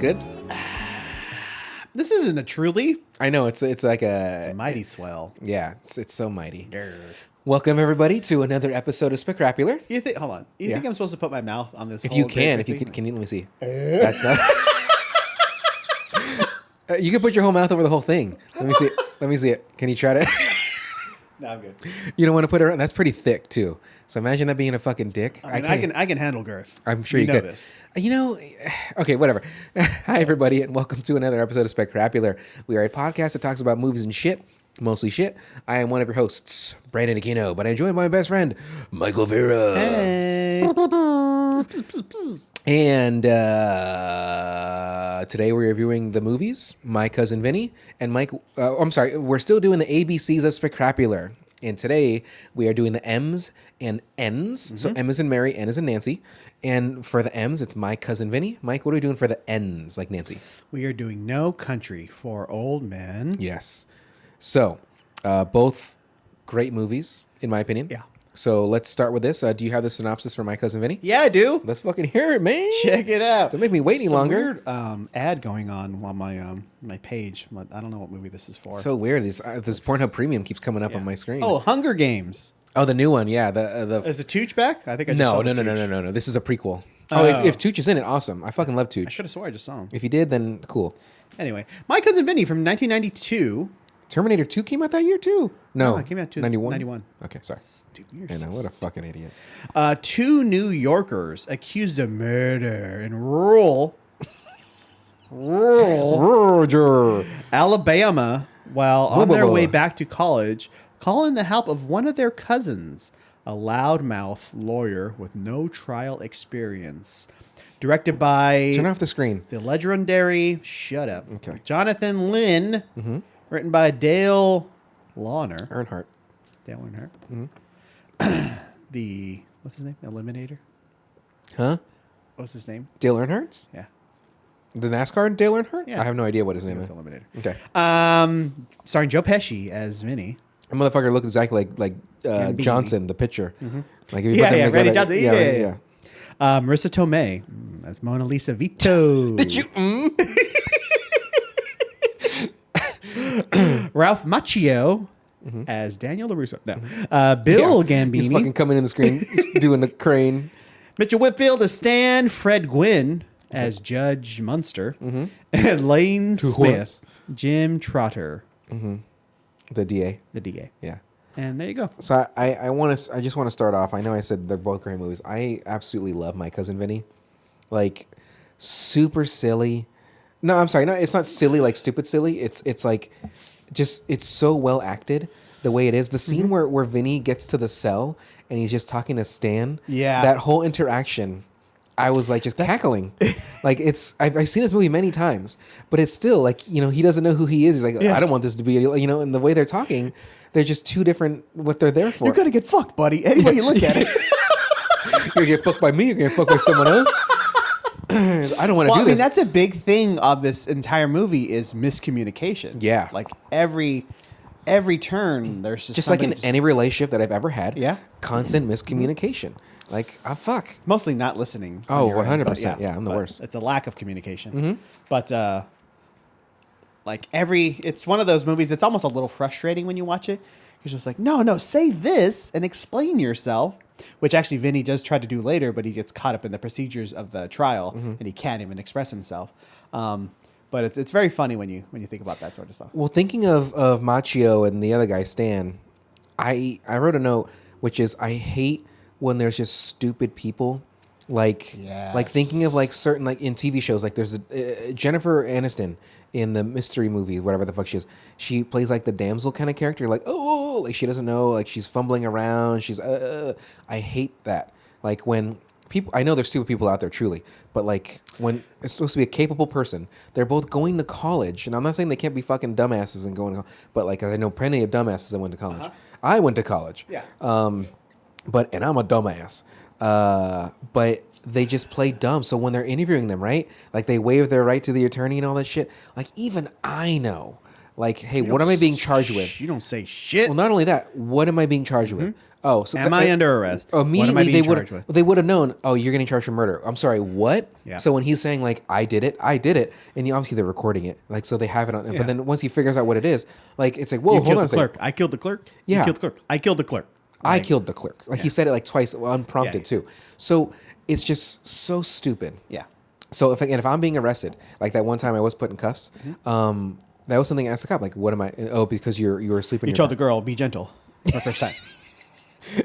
good? This isn't a truly. I know it's like It's a mighty swell. Yeah, it's so mighty. Grr. Welcome everybody to another episode of Spectacular. You think? Hold on. You think I'm supposed to put my mouth on this? If whole you can, grapefruit thing? can you let me see? That's not. You can put your whole mouth over the whole thing. Let me see it. Let me see it. Can you try to? No, I'm good. You don't want to put it around. That's pretty thick too. So imagine that being a fucking dick. I can handle girth. I'm sure you know could. this. Okay, whatever. Hi, everybody, and welcome to another episode of Spectacular. We are a podcast that talks about movies and shit, mostly shit. I am one of your hosts, Brandon Aquino, but I'm joined by my best friend, Michael Vera. Hey. And today we're reviewing the movies, My Cousin Vinny, and Mike. I'm sorry, we're still doing the ABCs of Spectacular. And today we are doing the M's and N's. Mm-hmm. So M is in Mary, N is in Nancy. And for the M's, it's My Cousin Vinny. Mike, what are we doing for the N's, like Nancy? We are doing No Country for Old Men. Yes. So, both great movies, in my opinion. Yeah. So let's start with this. Do you have the synopsis for My Cousin Vinny? Yeah, I do. Let's fucking hear it, man. Check it out. Don't make me wait any longer. Weird ad going on my page. I don't know what movie this is for. So weird. This Pornhub Premium keeps coming up on my screen. Oh, Hunger Games. Oh, the new one. Yeah. The Is it Tooch back? I think I just saw the Tooch. No. This is a prequel. Oh, if Tooch is in it, awesome. I fucking love Tooch. I should have swore I just saw him. If you did, then cool. Anyway, My Cousin Vinny from 1992. Terminator 2 came out that year too? No, it came out 91. Okay, sorry. Stupid. I know, what a fucking idiot. Two New Yorkers accused of murder in rural Alabama while on their way back to college, call in the help of one of their cousins, a loudmouth lawyer with no trial experience. Directed by... Turn off the screen. The legendary... Shut up. Okay. Jonathan Lynn. Mm-hmm. Written by Dale Earnhardt. Dale Earnhardt. Mm-hmm. What's his name? Eliminator? Huh? What's his name? Dale Earnhardt? Yeah. The NASCAR Dale Earnhardt? Yeah. I have no idea what his name is. Eliminator. Okay. Starring Joe Pesci as Vinny. That motherfucker looked exactly like Johnson, the pitcher. Mm-hmm. Like Randy Johnson. Yeah. Marisa Tomei as Mona Lisa Vito. Did you? Ralph Macchio as Daniel LaRusso. No. Bill Gambini. He's fucking coming in the screen, doing the crane. Mitchell Whitfield as Stan. Fred Gwynn as Judge Munster. Mm-hmm. And Lane Smith. Jim Trotter. Mm-hmm. The DA. Yeah. And there you go. So I just want to start off. I know I said they're both great movies. I absolutely love My Cousin Vinny. Like, super silly. No, I'm sorry. No, it's not silly like stupid silly. It's like just it's so well acted the way it is. The scene where Vinny gets to the cell and he's just talking to Stan. Yeah. That whole interaction, I was like just cackling. Like I've seen this movie many times, but it's still like, he doesn't know who he is. He's like, I don't want this to be, and the way they're talking, they're just two different what they're there for. You're gonna get fucked, buddy. Any way you look at it. You're gonna get fucked by me. You're gonna fuck by someone else. I don't want to do this. I mean, that's a big thing of this entire movie is miscommunication. Yeah. Like every turn, there's just like in any relationship that I've ever had. Yeah. Constant miscommunication. Like, fuck. Mostly not listening. Oh, 100%. Yeah, I'm the worst. It's a lack of communication. Mm-hmm. But it's one of those movies. It's almost a little frustrating when you watch it. You're just like, no, say this and explain yourself. Which actually Vinny does try to do later, but he gets caught up in the procedures of the trial and he can't even express himself. But it's very funny when you think about that sort of stuff. Well, thinking of Macchio and the other guy Stan, I wrote a note which is I hate when there's just stupid people. Like thinking of like certain like in TV shows, like there's a Jennifer Aniston in the mystery movie, whatever the fuck she is. She plays like the damsel kind of character, like like she doesn't know, like she's fumbling around. She's I hate that. Like when people, I know there's stupid people out there truly, but like when it's supposed to be a capable person, they're both going to college, and I'm not saying they can't be fucking dumbasses and going to college, but like I know plenty of dumbasses that went to college. I went to college. Yeah. And I'm a dumbass. But they just play dumb. So when they're interviewing them, right? Like they waive their right to the attorney and all that shit. Like even I know, like, hey, what am I being charged with? You don't say shit. Well, not only that, what am I being charged with? Oh, so am I under arrest? What am I immediately being charged with? they would have known. Oh, you're getting charged for murder. I'm sorry, what? Yeah. So when he's saying like I did it, and obviously they're recording it, like so they have it on. Yeah. But then once he figures out what it is, like it's like whoa, You hold killed on the a second. clerk. I killed the clerk. Yeah. You killed the clerk. I killed the clerk. I killed the clerk. Like he said it like twice, unprompted Yeah. too. So it's just so stupid. Yeah. So if I'm being arrested, like that one time I was put in cuffs, that was something I asked the cop, like, what am I? Oh, because you were asleep in You your told car. the girl, be gentle. It's my first time.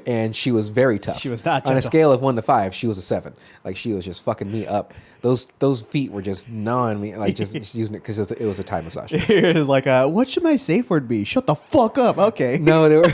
And she was very tough. She was not on a gentle. scale of 1 to 5. She was a 7. Like she was just fucking me up. Those feet were just gnawing me, like just using it because it was a Thai massage. It was like, what should my safe word be? Shut the fuck up. Okay. No, they were.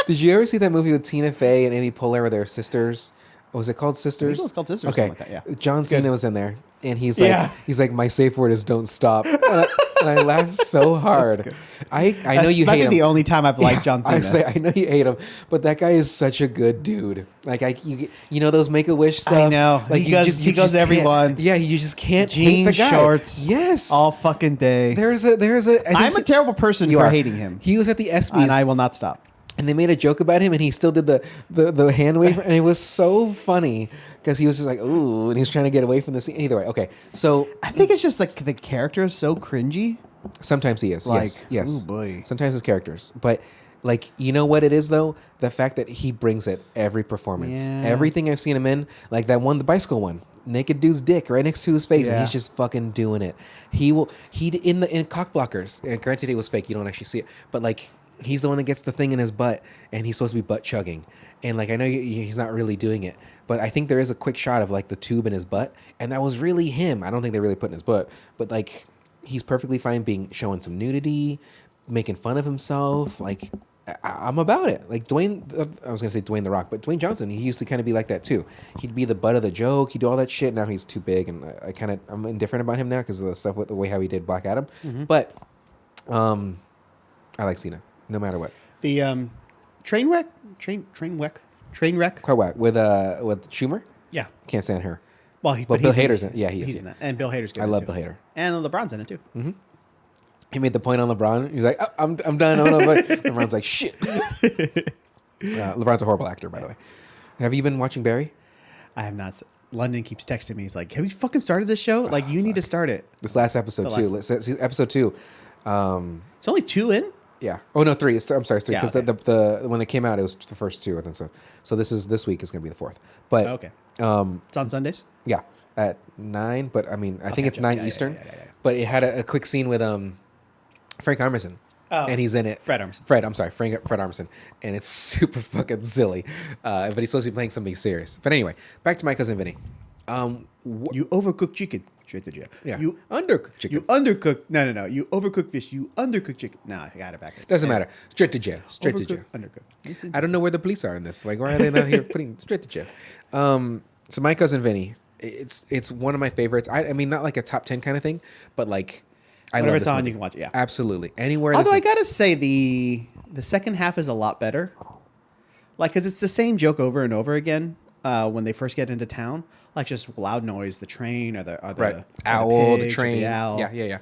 Did you ever see that movie with Tina Fey and Amy Poehler where they're sisters? Was it called Sisters? I think it was called Sisters or Okay, something like that, yeah. John It's Cena good. was in there, and he's Yeah. like, my safe word is "Don't stop," and I laughed so hard. good. I know That's you might hate be him. the only time I've liked John Cena. I know you hate him, but that guy is such a good dude. Like you know those Make a Wish stuff. I know. Like He you goes- he goes can't- everyone. Yeah, you just can't hate the Jeans, guy. shorts. Yes. All fucking day. There's a. I think I'm a terrible person you for are. hating him. He was at the ESPYs. And I will not stop. And they made a joke about him, and he still did the hand wave, and it was so funny because he was just like, ooh, and he's trying to get away from the scene. Either way, okay. So I think it's just like the character is so cringy. sometimes he is, Like, yes. ooh, boy. Sometimes his characters, but like you know what it is though, the fact that he brings it every performance, Yeah. everything I've seen him in, like that one, the bicycle one. Naked dude's dick right next to his face, and Yeah. he's just fucking doing it. In cock blockers. And granted, it was fake; you don't actually see it, but like he's the one that gets the thing in his butt, and he's supposed to be butt chugging. And like I know he's not really doing it, but I think there is a quick shot of like the tube in his butt, and that was really him. I don't think they really put in his butt, but like he's perfectly fine showing some nudity, making fun of himself. Like I'm about it. Like Dwayne, I was gonna say Dwayne the Rock, but Dwayne Johnson, he used to kind of be like that too. He'd be the butt of the joke. He'd do all that shit. Now he's too big, and I'm indifferent about him now because of the stuff with the way how he did Black Adam. But I like Cena no matter what. The train wreck. Quite whack with Schumer. Yeah. Can't stand her. Well, But Bill Hader's in it. Yeah, he is, He's yeah. in that, and Bill Hader's good. I in it love too. Bill Hader. And LeBron's in it too. He made the point on LeBron. He's like, oh, I'm done. Oh, no, but LeBron's like, shit. LeBron's a horrible actor, by the way. Have you been watching Barry? I have not. London keeps texting me. He's like, "Have you fucking started this show? Like, you need to start it." This last episode The too. last- Episode 2. It's only 2 in. Yeah. Oh no, 3. I'm sorry, it's 3 Yeah, because okay. the when it came out, it was the first 2. I think so. So this week is gonna be the 4th. But Okay. It's on Sundays. yeah, at 9. But I mean, I think it's gotcha. 9 Yeah, Eastern. yeah. But it had a quick scene with Frank Armisen. Oh, And he's in it. Fred Armisen. Fred Armisen. And it's super fucking silly. But he's supposed to be playing somebody serious. But anyway, back to my cousin Vinny. You overcook chicken. Straight to jail. Yeah. You Undercooked chicken. You undercook. No. You overcook fish. You undercook chicken. Nah, I got it backwards. Doesn't matter. Straight to jail. Straight to Overcook, jail. undercook. It's I don't know where the police are in this. Like, why are they not here putting straight to jail? So my cousin Vinny, it's one of my favorites. I mean, not like a top 10 kind of thing, but like, I Whenever love it's this on, movie. you can watch it. Yeah. Absolutely. Anywhere. Although this I is- gotta say the second half is a lot better. Like, cause it's the same joke over and over again. When they first get into town, like just loud noise, the train or the right. or Owl, the pigs or train. owl. Yeah.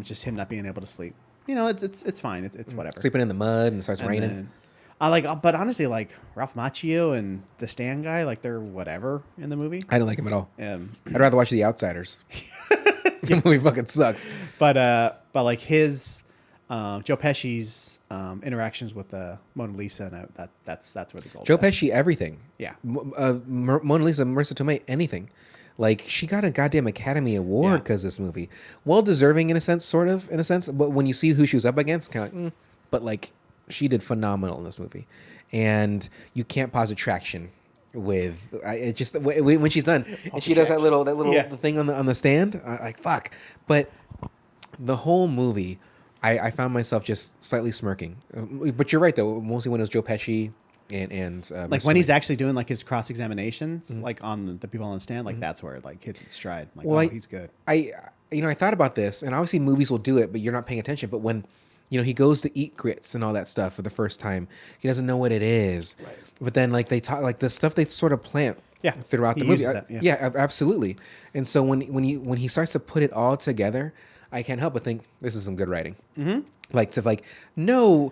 Just him not being able to sleep. You know, it's fine. It's whatever. Sleeping in the mud and it starts And raining. then- I like, but honestly, like Ralph Macchio and the Stan guy, like they're whatever in the movie. I don't like him at all. Um, I'd rather watch The Outsiders. The movie fucking sucks. but like his Joe Pesci's interactions with Mona Lisa, and that's where the gold. Joe Pesci, everything. Yeah. Mona Lisa, Marisa Tomei, anything. Like, she got a goddamn Academy Award Yeah. because this movie. Well deserving in a sense, sort of, in a sense. But when you see who she was up against, kind of like, but like, she did phenomenal in this movie. And you can't pause attraction with it. Just when she's done, and she does that little Yeah. thing on the stand. Like, fuck. But the whole movie, I found myself just slightly smirking. But you're right though. Mostly when it was Joe Pesci and Like Marisa when Tomei. he's actually doing like his cross examinations, Mm-hmm. like on the people on the stand, like that's where it like hits its stride. Like, Well, he's good. I thought about this, and obviously movies will do it, but you're not paying attention. But when, he goes to eat grits and all that stuff for the first time, he doesn't know what it is. Right. But then, like, they talk, like the stuff they sort of plant, Yeah, throughout he the movie. uses that, yeah. Absolutely. And so when he starts to put it all together, I can't help but think this is some good writing. Mm-hmm. No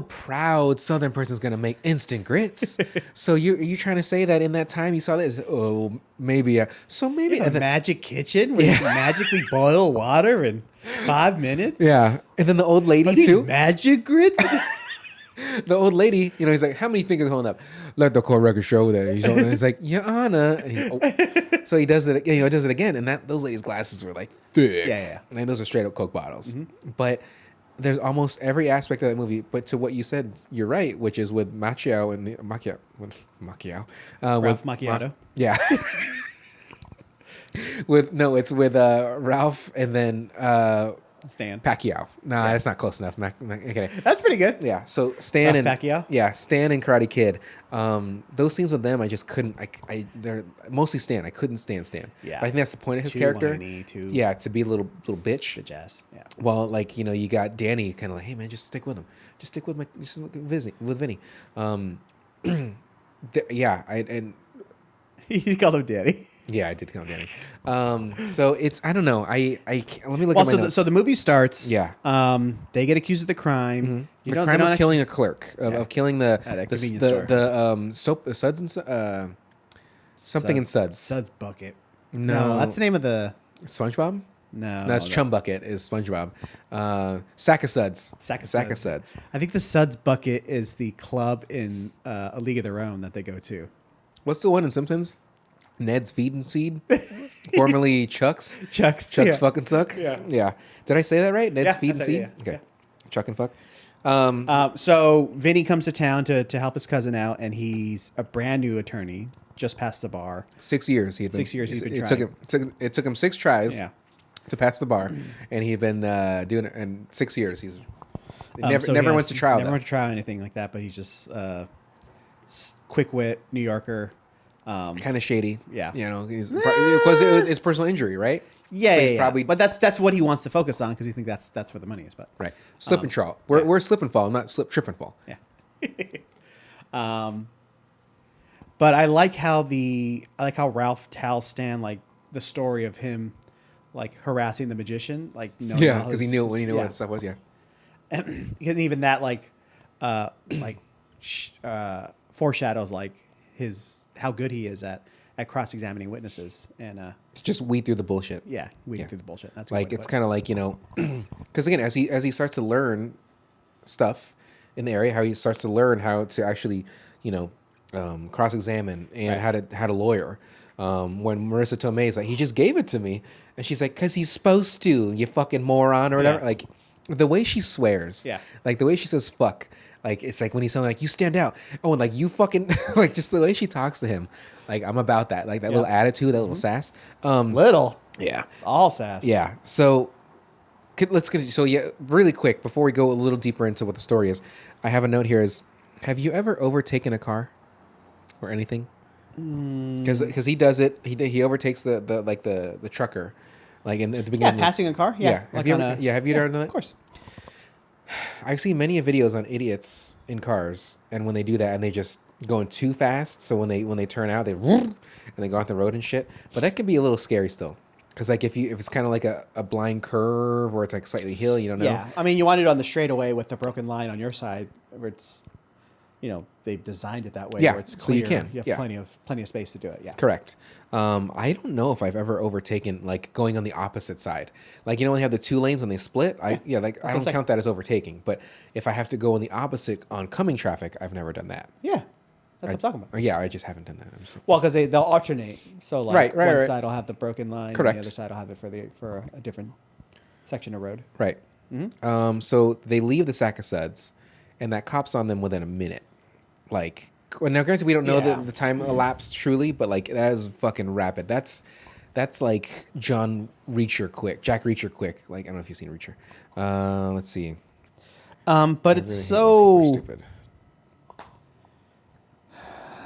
proud Southern person's gonna make instant grits. So you trying to say that in that time you saw this? Oh, maybe. So maybe A magic kitchen where you can magically boil water in 5 minutes. yeah. And then the old lady Are these too. magic grits? The old lady, he's like, how many fingers holding up? Let the court record show that. He's like, Your Honor. And so he does it. Does it again. And those ladies' glasses were like thick. Yeah. And those are straight up Coke bottles. But there's almost every aspect of that movie. But to what you said, you're right, which is with Macchio and Macchio. Ralph Macchiato. Yeah. It's with Ralph and then Stan. Pacquiao. Nah, that's not close enough. Okay. That's pretty good. Yeah, so Stan and Pacquiao? Yeah, Stan and Karate Kid. Those scenes with them, I just couldn't. They're mostly Stan. I couldn't stand Stan. Yeah, but I think that's the point of his too character. Whiny, to be a little bitch. Bitch ass. Yeah. Well, you got Danny kind of like, hey man, just stick with him. Just stick with Vinny. You call him Daddy. Yeah, I did call him Danny. So it's I don't know. I let me look Well, at my notes. so the movie starts. Yeah. They get accused of the crime. Mm-hmm. You The don't, crime they don't of killing a clerk, of killing At a convenience store. the soap suds and something in suds. Suds bucket. No, that's the name of the. SpongeBob. No, That's Chum Bucket is SpongeBob. Sack of Suds. Sack of Suds. I think the Suds bucket is the club in A League of Their Own that they go to. What's the one in Simpsons? Ned's Feed and Seed, formerly Chuck's. Chuck's fucking suck. Yeah. Did I say that right? Ned's Feed and Seed. Yeah. Okay. Yeah. Chuck and fuck. So Vinny comes to town to help his cousin out, and he's a brand new attorney, just past the bar. 6 years he'd been. 6 years he's been it trying. It took him 6 tries. Yeah. To pass the bar, and he'd been doing it in 6 years. He's So never he went to trial. Never went to trial or anything like that, but he's just quick wit New Yorker. Kind of shady. Yeah. He's because it's personal injury, right? Yeah, So yeah, he's probably But that's what he wants to focus on because he thinks that's where the money is. But right. Slip and fall. We're slip and fall, not slip, trip and fall. Yeah. But I like how Ralph tells Stan the story of him harassing the magician, Yeah, because he knew what the stuff was. Yeah. And even that foreshadows how good he is at cross-examining witnesses and Just weed through the bullshit. weeding through the bullshit. That's it's kind of like because again, as he starts to learn stuff in the area, how he starts to learn how to actually cross-examine and how to lawyer. When Marisa Tomei is like, he just gave it to me, and she's like, because he's supposed to, you fucking moron, or whatever. Yeah. Like the way she swears, the way she says fuck, it's like when he's telling you stand out. Oh, and you fucking just the way she talks to him, I'm about that, that little attitude, that little sass. little, yeah, it's all sass. Yeah. So let's get really quick before we go a little deeper into what the story is. I have a note here: have you ever overtaken a car or anything? Because he does it. He overtakes the trucker, at the beginning. Yeah, passing a car. Yeah. Have you ever done that? Of course. I've seen many videos on idiots in cars, and when they do that, and they just going too fast. So when they turn out, and they go off the road and shit. But that can be a little scary still, because if it's kind of like a blind curve or it's slightly hill, you don't know. Yeah, I mean, you want it on the straightaway with the broken line on your side, where it's, they've designed it that way. Yeah, where it's so clear. you can. You have Yeah. plenty of space to do it. Yeah, Correct. I don't know if I've ever overtaken going on the opposite side. When they have the 2 lanes when they split. I don't count that as overtaking. But if I have to go on the opposite oncoming traffic, I've never done that. Yeah, that's what I'm talking about. Yeah, I just haven't done that. Well, because they'll alternate. So one right. side will have the broken line, Correct. and the other side will have it for a different section of road. Right. Mm-hmm. So they leave the sack of suds, and that cop's on them within a minute. Now, granted, we don't know the time elapsed truly, but that is fucking rapid. That's like Jack Reacher quick. I don't know if you've seen Reacher. Let's see. But it's so stupid.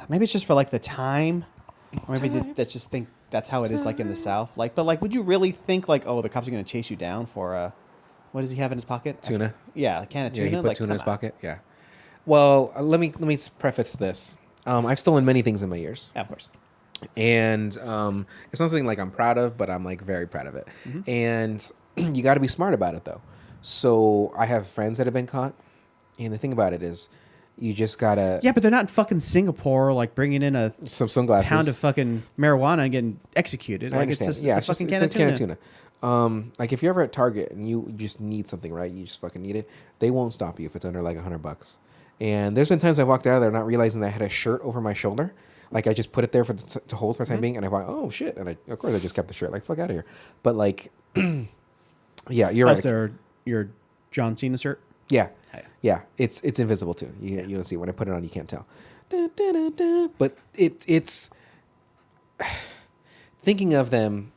Maybe it's just for the time, or maybe that's just think that's how it is in the South. But would you really think the cops are going to chase you down for what does he have in his pocket? Tuna. Yeah, a can of tuna. Yeah, he put tuna in his pocket. Yeah. Well, let me preface this. I've stolen many things in my years. Yeah, of course. And it's not something I'm proud of, but I'm very proud of it. Mm-hmm. And you got to be smart about it though. So I have friends that have been caught, and the thing about it is, you just gotta Yeah, but they're not in fucking Singapore, like bringing in a some sunglasses. pound of fucking marijuana and getting executed. I Like it's understand. just it's a fucking can of tuna. Like if you're ever at Target and you just need something, right? You just fucking need it. They won't stop you if it's under like $100. And there's been times I walked out of there not realizing that I had a shirt over my shoulder. Like I just put it there to hold for the time being, and I went, oh shit! And of course I just kept the shirt. Like fuck out of here. But like, yeah, you're That's right. your John Cena shirt. Yeah, Oh, yeah. yeah. It's invisible too. You don't see it. When I put it on, you can't tell. Da, da, da, da. But it's thinking of them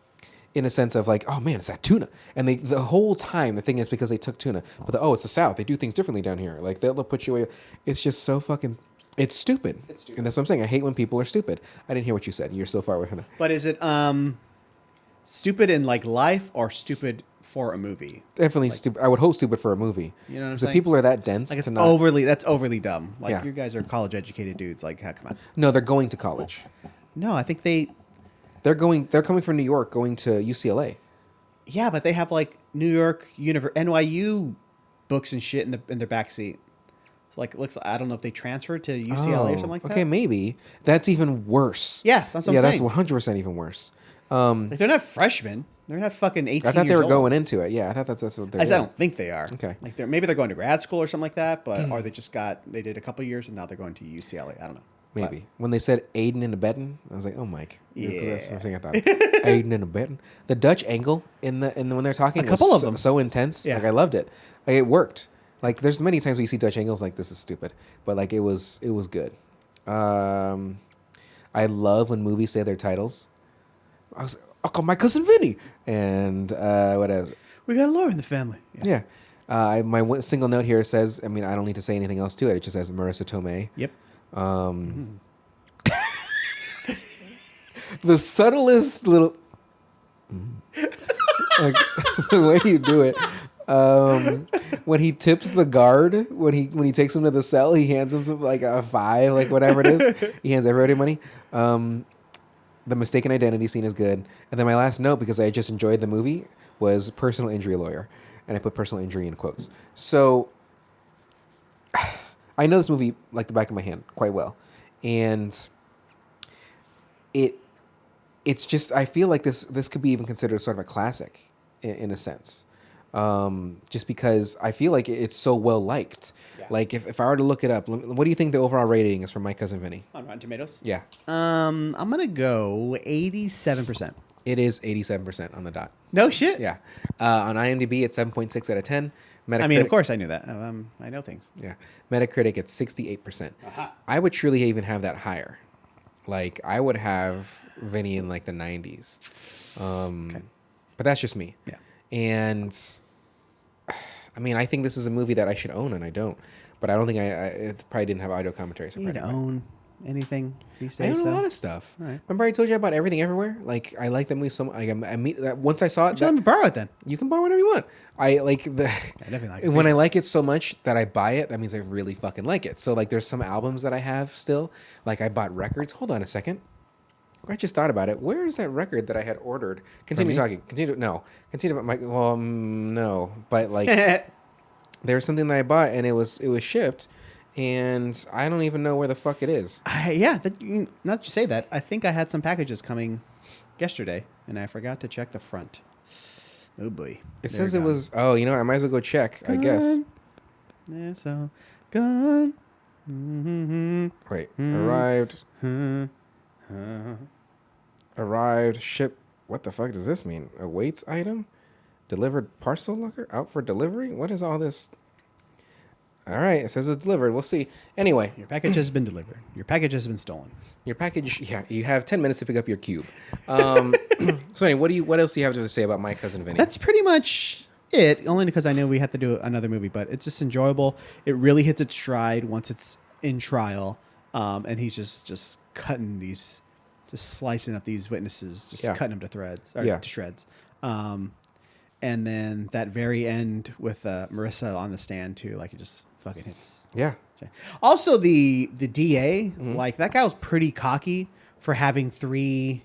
in a sense of like, oh man, it's that tuna. And the whole time the thing is because they took tuna. But it's the South. They do things differently down here. Like they'll put you away. It's just so fucking. It's stupid. And that's what I'm saying. I hate when people are stupid. I didn't hear what you said. You're so far away from that. But is it stupid in like life or stupid for a movie? Definitely stupid. I would hope stupid for a movie. You know what I'm 'Cause saying? the people are that dense. Like it's to not, that's overly dumb. Like Yeah. you guys are college educated dudes. Like come on. No, they're going to college. No, I think They're coming from New York, going to UCLA. yeah, but they have like New York NYU books and shit in their back seat. So like it looks I don't know if they transferred to UCLA or something like that. Okay, maybe that's even worse. Yes, that's what I'm saying. That's 100% even worse. Like they're not freshmen. They're not fucking 18 I thought they years were old. going into it. Yeah, I thought that's what At they least were. I don't think they are. Okay. Like maybe they're going to grad school or something like that, but or they did a couple years and now they're going to UCLA. I don't know. Maybe. When they said Aiden and abetting, I was like, oh, Mike. Yeah. That's something I thought. Aiden and abetting. The Dutch angle in the when they're talking A couple was of them. so intense. Yeah. Like I loved it. Like, it worked. Like there's many times where you see Dutch angles like this is stupid, but like it was good. I love when movies say their titles. I'll call my cousin Vinny, and what else? We got a lawyer in the family. Yeah. My single note here says, I mean, I don't need to say anything else to it. It just says Marisa Tomei. Yep. The subtlest little, like the way you do it. When he tips the guard, when he takes him to the cell, he hands him some, like a $5, like whatever it is. He hands everybody money. The mistaken identity scene is good. And then my last note, because I just enjoyed the movie, was personal injury lawyer, and I put personal injury in quotes. So I know this movie like the back of my hand quite well, and it's just I feel like this could be even considered sort of a classic in a sense. Just because I feel like it's so well liked. Yeah. Like if I were to look it up, what do you think the overall rating is for My Cousin Vinny? On Rotten Tomatoes? Yeah. I'm going to go 87%. It is 87% on the dot. No shit. Yeah. On IMDb, it's 7.6 out of 10. Metacritic, I mean, of course I knew that. I know things. Yeah. Metacritic, it's 68%. Aha. I would truly even have that higher. Like, I would have Vinny in like the 90s. Okay. But that's just me. Yeah. And I mean, I think this is a movie that I should own, and I don't. But I don't think it probably didn't have audio commentary. So You don't own anything these days? I own a lot of stuff. All right. Remember I told you about Everything Everywhere? Like, I like that movie so much. Like, once I saw it, Let me borrow it then. you can buy whatever you want. I like the. I definitely like it. When I like it so much that I buy it, that means I really fucking like it. So like, there's some albums that I have still. Like, I bought records. Hold on a second. I just thought about it. Where is that record that I had ordered? Continue talking. Continue. No. Continue about my. Well, no. But like, there's something that I bought and it was shipped, and I don't even know where the fuck it is. Not to say that. I think I had some packages coming yesterday, and I forgot to check the front. Oh boy! It says it was. Oh, you know, I might as well go check. I guess. Yeah. So gone. Mm-hmm. Wait. Arrived. Arrived. Ship. What the fuck does this mean? Awaits item. Delivered parcel locker out for delivery. What is all this? All right, it says it's delivered. We'll see. Anyway, Your package has been delivered. Your package has been stolen. your package. Yeah, you have 10 minutes to pick up your cube. So anyway, what else do you have to say about My Cousin Vinny? That's pretty much it. Only because I know we have to do another movie, but it's just enjoyable. It really hits its stride once it's in trial, and he's just cutting these, just slicing up these witnesses, just cutting them to threads or to shreds. And then that very end with Marisa on the stand too, like it just fucking hits. Yeah. Also, the DA, like that guy was pretty cocky for having 3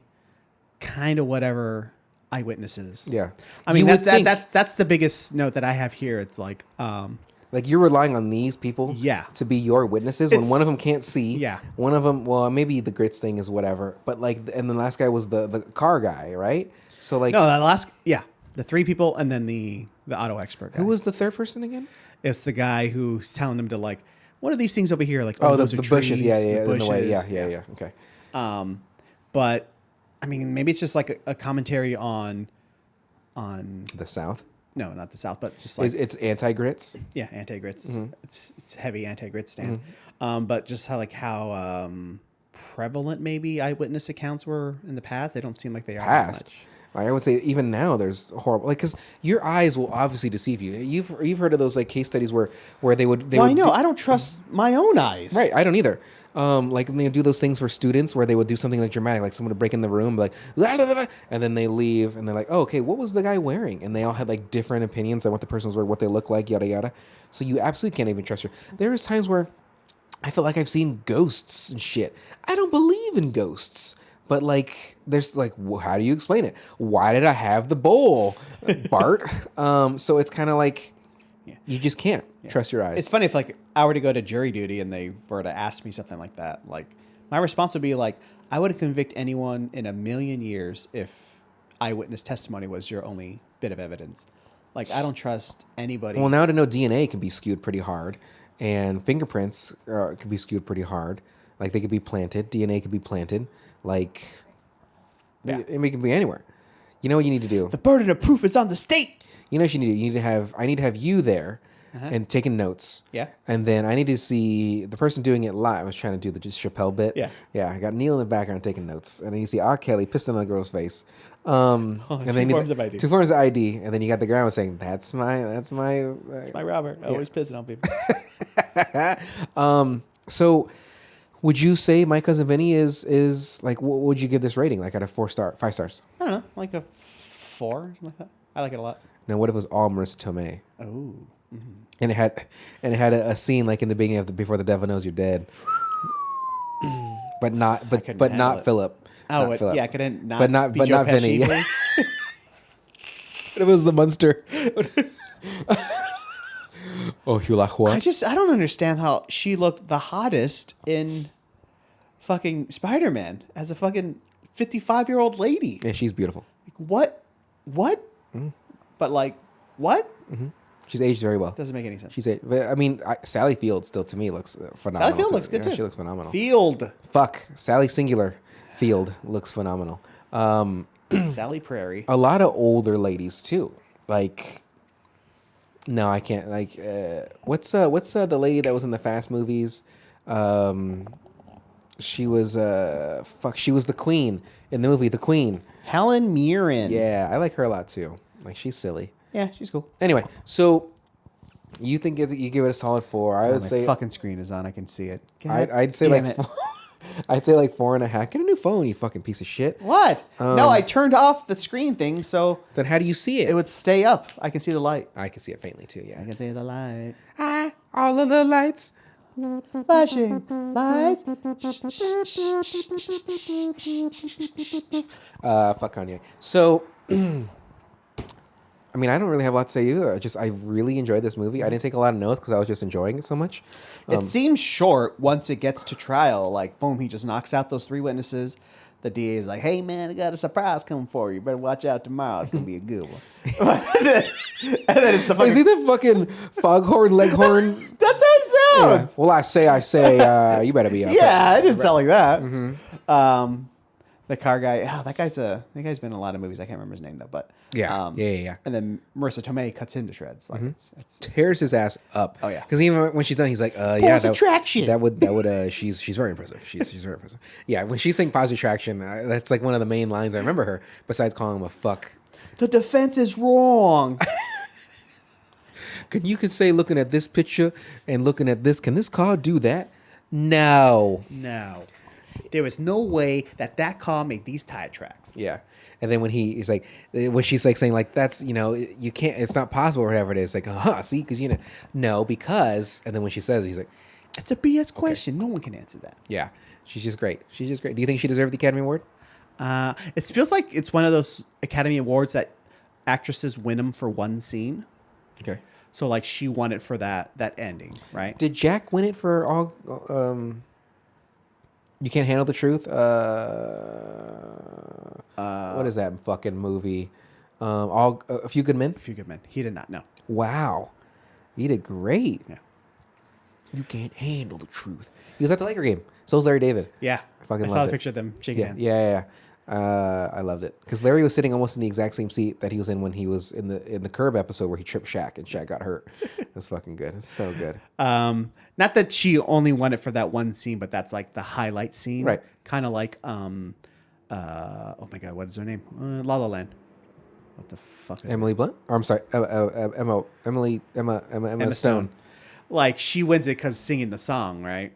kind of whatever eyewitnesses. Yeah. I mean, You would think- that's the biggest note that I have here. It's like, like you're relying on these people to be your witnesses when one of them can't see. Yeah. One of them, well, maybe the grits thing is whatever. But like, and the last guy was the car guy, right? So like, no, the 3 people and then the auto expert guy. who was the third person again? It's the guy who's telling them to like, what are these things over here? Like, Oh, those the are bushes. trees, Yeah, the bushes. in the way. Yeah. Okay. But I mean, maybe it's just like a commentary on The South. no, not the South, but just like It's anti-grits. yeah, anti-grits. Mm-hmm. It's heavy anti-grit stand. But just how prevalent maybe eyewitness accounts were in the past. They don't seem like they are that Past. much. I would say even now there's horrible, like, because your eyes will obviously deceive you. You've heard of those like case studies where they would Well, I know. I don't trust my own eyes. Right, I don't either. Like when they do those things for students where they would do something like dramatic, like someone would break in the room, like, "La, la, la, la," and then they leave, and they're like, "Oh, okay, what was the guy wearing?" And they all had like different opinions on what the person was wearing, what they look like, yada yada. So you absolutely can't even trust her. There's times where I feel like I've seen ghosts and shit. I don't believe in ghosts, but like, there's like, how do you explain it? Why did I have the bowl, Bart? So it's kind of like. Yeah. You just can't trust your eyes. It's funny if like I were to go to jury duty and they were to ask me something like that. Like my response would be like, I wouldn't convict anyone in a million years if eyewitness testimony was your only bit of evidence. Like I don't trust anybody. Well, now to know DNA can be skewed pretty hard, and fingerprints can be skewed pretty hard. Like they could be planted. DNA could be planted. Like it can be anywhere. You know what you need to do? The burden of proof is on the state. You know what you need to do? You need to have, I need to have you there and taking notes. Yeah. And then I need to see the person doing it live. I was trying to do the just Chappelle bit. Yeah. Yeah. I got Neil in the background taking notes. And then you see R. Kelly pissing on the girl's face. Two forms of ID. 2 forms of ID. And then you got the grandma saying, that's my Robert. Always pissing on people. So would you say My Cousin Vinny is like, what would you give this rating? Like out of 5 stars? I don't know. Like a 4 or something like that. I like it a lot. Now, what if it was all Marisa Tomei? Oh. Mm-hmm. And it had a scene like in the beginning of Before the Devil Knows You're Dead, but not Philip. Oh, not Philip. yeah, could it not? But not be Joe Vinny. Pesci, Yeah. please? It was the monster. Oh, Hula. I don't understand how she looked the hottest in fucking Spider-Man as a fucking 55-year-old lady. Yeah, she's beautiful. Like, what? Mm. But like, what? Mm-hmm. She's aged very well. Doesn't make any sense. I mean, Sally Field still to me looks phenomenal. Sally Field looks good too. She looks phenomenal. Field. Fuck, Sally singular. Field looks phenomenal. Sally Prairie. A lot of older ladies too. Like, no, I can't. Like, what's the lady that was in the Fast movies? She was she was the queen in the movie The Queen. Helen Mirren. Yeah, I like her a lot too. Like, she's silly. Yeah, she's cool. Anyway, so you think you give it a solid 4? I would my say fucking screen is on. I can see it. I'd say like I'd say like 4.5. Get a new phone, you fucking piece of shit. What? No, I turned off the screen thing, so then how do you see it? It would stay up. I can see the light. I can see it faintly too. Yeah, I can see the light. All of the lights. Flashing lights. Fuck Kanye. So, I mean, I don't really have a lot to say either. I really enjoyed this movie. I didn't take a lot of notes because I was just enjoying it so much. It seems short once it gets to trial. Like, boom, he just knocks out those 3 witnesses. The DA is like, hey, man, I got a surprise coming for you. Better watch out tomorrow. It's going to be a good one. and then it's the fucking... Is he the fucking foghorn leghorn? That's how it sounds. Yeah. Well, I say, you better be up. Yeah, I didn't sound like that. Mm-hmm. The car guy, that guy's been in a lot of movies. I can't remember his name though, but yeah. And then Marisa Tomei cuts him to shreds. Like it's tears his ass up. Oh yeah, because even when she's done, he's like, Positive attraction. That would she's very impressive. She's very impressive. Yeah, when she's saying positive attraction, that's like one of the main lines I remember her. Besides calling him a fuck. The defense is wrong. You could say, looking at this picture and looking at this, can this car do that? No. There was no way that car made these tire tracks. Yeah. And then when he's like, when she's like saying like, that's, you can't, it's not possible or whatever it is. Like, see, because, no, because, and then when she says it, he's like, it's a BS question. No one can answer that. Yeah. She's just great. Do you think she deserved the Academy Award? It feels like it's one of those Academy Awards that actresses win them for one scene. Okay. So like she won it for that ending, right? Did Jack win it for all? You Can't Handle the Truth. What is that fucking movie? A Few Good Men. A Few Good Men. He did not. No. Wow, he did great. Yeah. You Can't Handle the Truth. He was at the Laker game. So was Larry David. Yeah. I saw the picture of them shaking hands. Yeah. I loved it because Larry was sitting almost in the exact same seat that he was in when he was in the Curb episode where he tripped Shaq and Shaq got hurt. It was fucking good. It's so good. Not that she only won it for that one scene, but that's like the highlight scene, right? Kind of like oh my god, what is her name? La La Land. What the fuck? Emily Blunt? Or, I'm sorry, Emma Stone. Like she wins it because singing the song, right?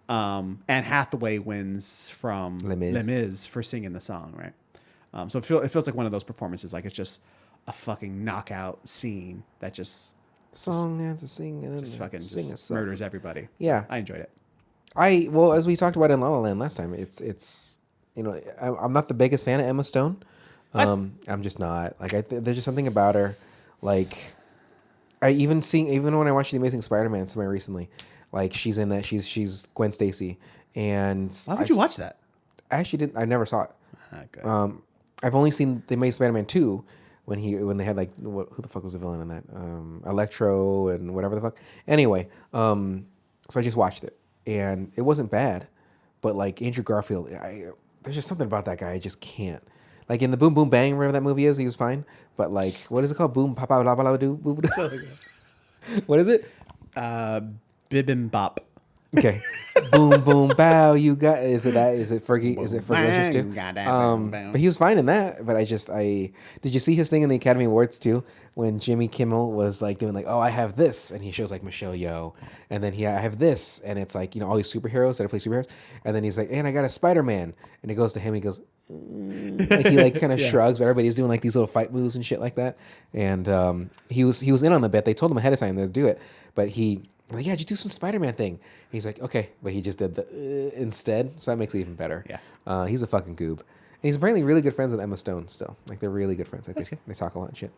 Anne Hathaway wins from Les Mis for singing the song, right? So it feels like one of those performances, like it's just a fucking knockout scene that just and just fucking sing just murders everybody. Yeah, so I enjoyed it. Well, as we talked about in La La Land last time, it's I'm not the biggest fan of Emma Stone. I'm just not like there's just something about her, like even when I watched The Amazing Spider-Man somewhere recently. Like she's in that. She's Gwen Stacy, and why would you watch that? I actually didn't. I never saw it. Okay. I've only seen The Amazing Spider-Man 2 when they had like who the fuck was the villain in that? Electro and whatever the fuck. Anyway, so I just watched it and it wasn't bad, but like Andrew Garfield, there's just something about that guy I just can't. Like in the Boom Boom Bang, whatever that movie is, he was fine. But like, what is it called? Boom Papa La La Do. What is it? Bibimbap. Okay. Boom boom bow. You got is it Fergie? Boom, is it Fergalicious too? But he was fine in that. But did you see his thing in the Academy Awards too? When Jimmy Kimmel was like doing like, oh, I have this, and he shows like Michelle Yeoh, and then I have this, and it's like all these superheroes that play superheroes, and then he's like, and I got a Spider-Man, and it goes to him, he goes. Like he like kind of shrugs, but everybody's doing like these little fight moves and shit like that. And he was in on the bet. They told him ahead of time to do it, but like, yeah, just do some Spider-Man thing. He's like, okay, but he just did the instead, so that makes it even better. Yeah, he's a fucking goob, and he's apparently really good friends with Emma Stone still. Like they're really good friends. Like they talk a lot of shit.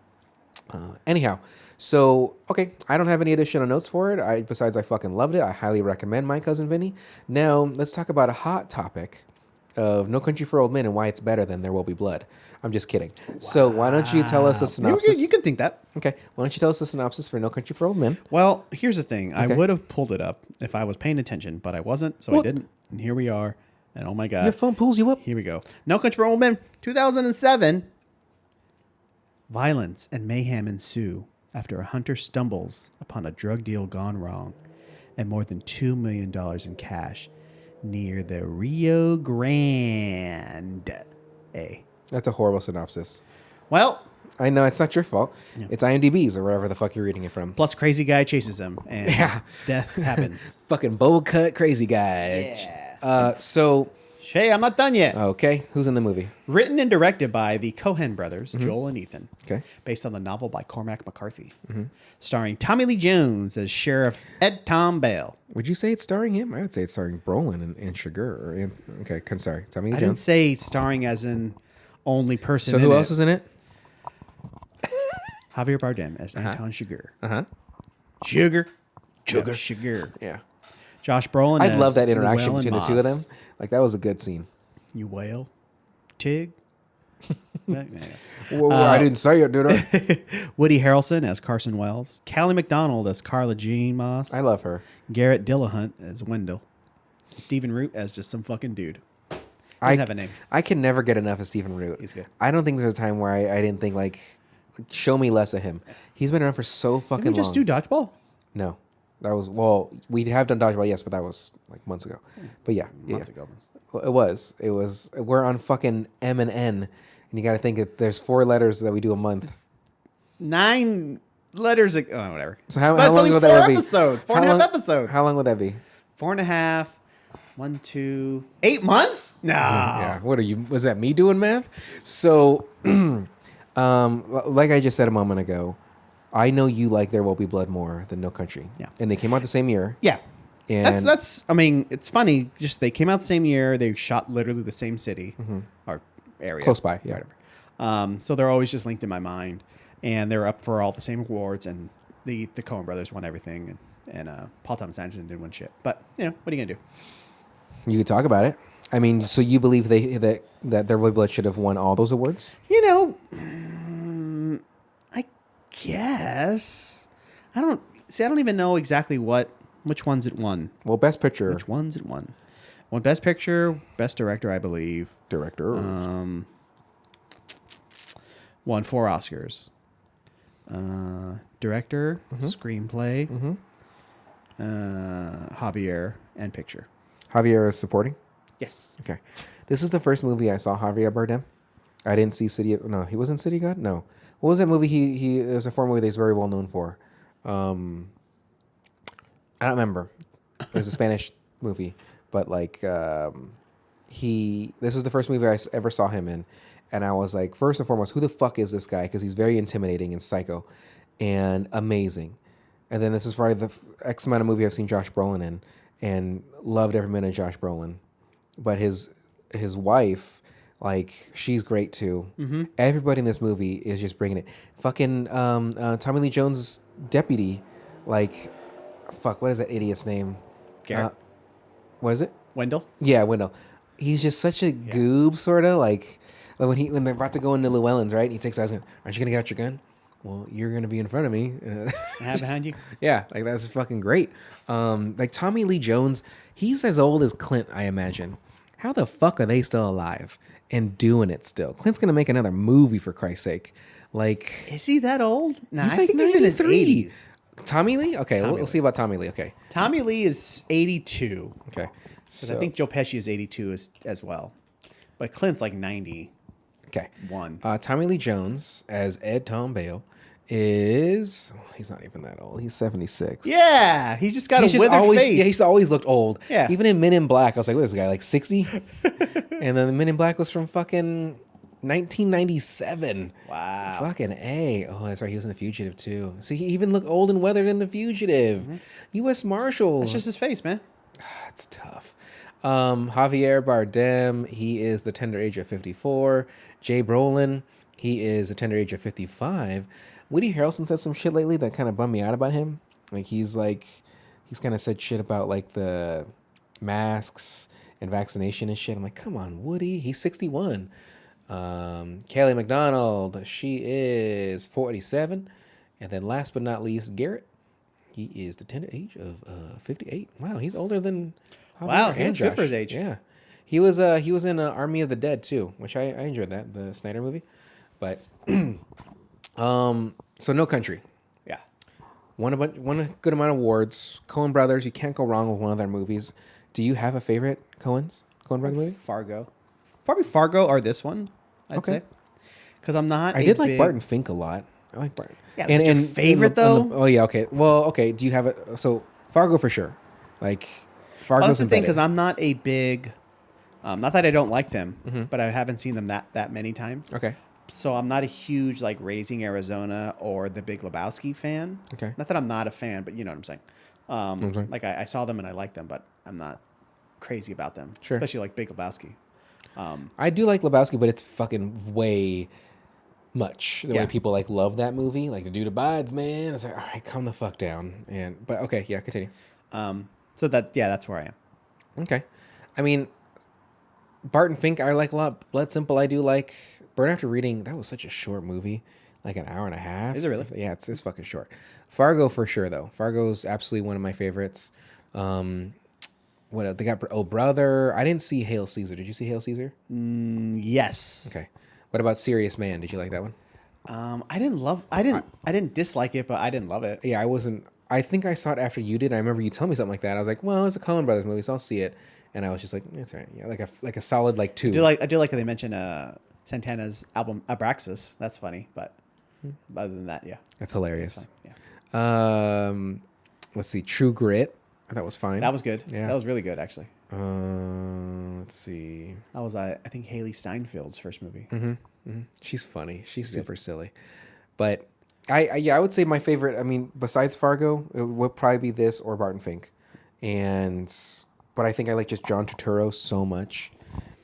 Anyhow, so okay, I don't have any additional notes for it. Besides, I fucking loved it. I highly recommend My Cousin Vinny. Now let's talk about a hot topic of No Country for Old Men and why it's better than There Will Be Blood. I'm just kidding. Wow. So why don't you tell us a synopsis? You can think that. Okay. Why don't you tell us the synopsis for No Country for Old Men? Well, here's the thing. Okay. I would have pulled it up if I was paying attention, but I wasn't, so I didn't. And here we are. And oh my God. Your phone pulls you up. Here we go. No Country for Old Men, 2007. Violence and mayhem ensue after a hunter stumbles upon a drug deal gone wrong and more than $2 million in cash near the Rio Grande. That's a horrible synopsis. Well, I know it's not your fault. Yeah. It's IMDb's or wherever the fuck you're reading it from. Plus, crazy guy chases him, and death happens. Fucking bowl cut crazy guy. Yeah. So, Shay, I'm not done yet. Okay, who's in the movie? Written and directed by the Coen brothers, Joel and Ethan. Okay. Based on the novel by Cormac McCarthy. Starring Tommy Lee Jones as Sheriff Ed Tom Bale. Would you say it's starring him? I would say it's starring Brolin and Sugar. Okay, sorry. Tommy Lee Jones. I didn't say starring as in only person. So who else is in it? Javier Bardem as Anton Sugar. Sugar. Yeah. Josh Brolin. I love that interaction between the two of them. Like that was a good scene. You whale, Tig. I didn't say it, did I? Woody Harrelson as Carson Wells. Callie McDonald as Carla Jean Moss. I love her. Garrett Dillahunt as Wendell. Stephen Root as just some fucking dude. I have a name. I can never get enough of Stephen Root. He's good. I don't think there's a time where I didn't think like show me less of him. He's been around for so fucking long. Did we just do Dodgeball? No. We have done Dodgeball, yes, but that was like months ago. But months ago. Well, it was. We're on fucking M and N, and you got to think that there's 4 letters that we do a month. 9 letters. Whatever. So how long would that be? 4.5 episodes. How long would that be? 4.5. 1, 2, 8 months? No. Yeah. What are you? Was that me doing math? So, like I just said a moment ago, I know you like There Will Be Blood more than No Country. Yeah. And they came out the same year. Yeah. And that's. I mean, it's funny. Just they came out the same year. They shot literally the same city, or area. Close by, yeah. Whatever. So they're always just linked in my mind. And they're up for all the same awards. And the Coen brothers won everything. And Paul Thomas Anderson didn't win shit. But, what are you going to do? You could talk about it. I mean, so you believe that There Will Be Blood should have won all those awards? I guess. I don't even know exactly which ones it won. Well, Best Picture. Which ones it won? Won Best Picture, Best Director, I believe. Director. Won 4 Oscars. Director, Screenplay, Javier, and Picture. Javier is supporting? Yes. Okay. This is the first movie I saw Javier Bardem. I didn't see No, he was in City God? No. What was that movie it was a foreign movie that he's very well known for? I don't remember. It was a Spanish movie. But like this is the first movie I ever saw him in. And I was like, first and foremost, who the fuck is this guy? Because he's very intimidating and psycho and amazing. And then this is probably the X amount of movie I've seen Josh Brolin in and loved every minute of Josh Brolin. But his wife, like, she's great too. Mm-hmm. Everybody in this movie is just bringing it. Fucking Tommy Lee Jones' deputy, like, fuck, what is that idiot's name? Garrett. What is it? Wendell? Yeah, Wendell. He's just such a goob, sort of, like when they're about to go into Llewellyn's, right? And he takes out his gun. Aren't you gonna get out your gun? Well, you're gonna be in front of me. I have behind you. Yeah, like that's fucking great. Like Tommy Lee Jones, he's as old as Clint, I imagine. How the fuck are they still alive and doing it still? Clint's gonna make another movie, for Christ's sake. Like, is he that old? Nah, I think he's in his 80s. Tommy Lee? Okay, we'll see about Tommy Lee. Okay. Tommy Lee is 82. Okay. So I think Joe Pesci is 82 as well. But Clint's like 90. Okay. One. Tommy Lee Jones as Ed Tom Bale is... he's not even that old. He's 76. Yeah. He just got a withered face. Yeah, he's always looked old. Yeah. Even in Men in Black, I was like, what is this guy, like 60? And then Men in Black was from fucking 1997. Wow. Fucking A. Oh, that's right. He was in The Fugitive, too. See, he even looked old and weathered in The Fugitive. Mm-hmm. U.S. Marshals. That's just his face, man. That's tough. Javier Bardem, he is the tender age of 54. Jay Brolin, he is the tender age of 55. Woody Harrelson said some shit lately that kind of bummed me out about him. He's kind of said shit about like the masks and vaccination and shit. I'm like, come on, Woody. He's 61. Kelly MacDonald, she is 47. And then last but not least, Garrett, he is the tender age of 58. Wow, he's older than Javier. Wow, he's good for his age. Yeah. He was in Army of the Dead too, which I enjoyed that, the Snyder movie. But so No Country. Yeah. Won a good amount of awards. Coen Brothers, you can't go wrong with one of their movies. Do you have a favorite Coen Brothers movie? Fargo. Probably Fargo or this one, I'd say. Because I'm not I did like Barton Fink a lot. I like Barton. Yeah, and your favorite though? Oh yeah, okay. Well, okay. Do you have it? So Fargo for sure. Like Fargo's that's the thing, because I'm not a big not that I don't like them, mm-hmm. but I haven't seen them that many times. Okay. So I'm not a huge like Raising Arizona or The Big Lebowski fan. Okay. Not that I'm not a fan, but you know what I'm saying. Like I saw them and I like them, but I'm not crazy about them. Sure. Especially like Big Lebowski. I do like Lebowski, but it's fucking way much the way people like love that movie. Like The Dude Abides, man. It's like, all right, calm the fuck down. But okay, yeah, continue. So that's where I am. Okay. I mean, Barton Fink I like a lot. Blood Simple I do like. Burn After Reading, that was such a short movie. Like an hour and a half. Is it really? Yeah, it's fucking short. Fargo for sure though. Fargo's absolutely one of my favorites. What else? They got Brother. I didn't see Hail Caesar. Did you see Hail Caesar? Yes. Okay. What about Serious Man? Did you like that one? I didn't dislike it, but I didn't love it. Yeah, I wasn't. I think I saw it after you did. I remember you telling me something like that. I was like, well, it's a Coen Brothers movie, so I'll see it. And I was just like, it's all right. Yeah, like a solid like 2. I do like how they mention Santana's album Abraxas. That's funny, but other than that, yeah, that's hilarious. That's fine. Yeah. Let's see, True Grit. That was fine. That was good. Yeah, that was really good actually. Let's see. That was I think Haley Steinfeld's first movie. Mm-hmm. Mm-hmm. She's funny. She's super silly, but I would say my favorite. I mean, besides Fargo, it would probably be this or Barton Fink, but I think I like just John Turturro so much,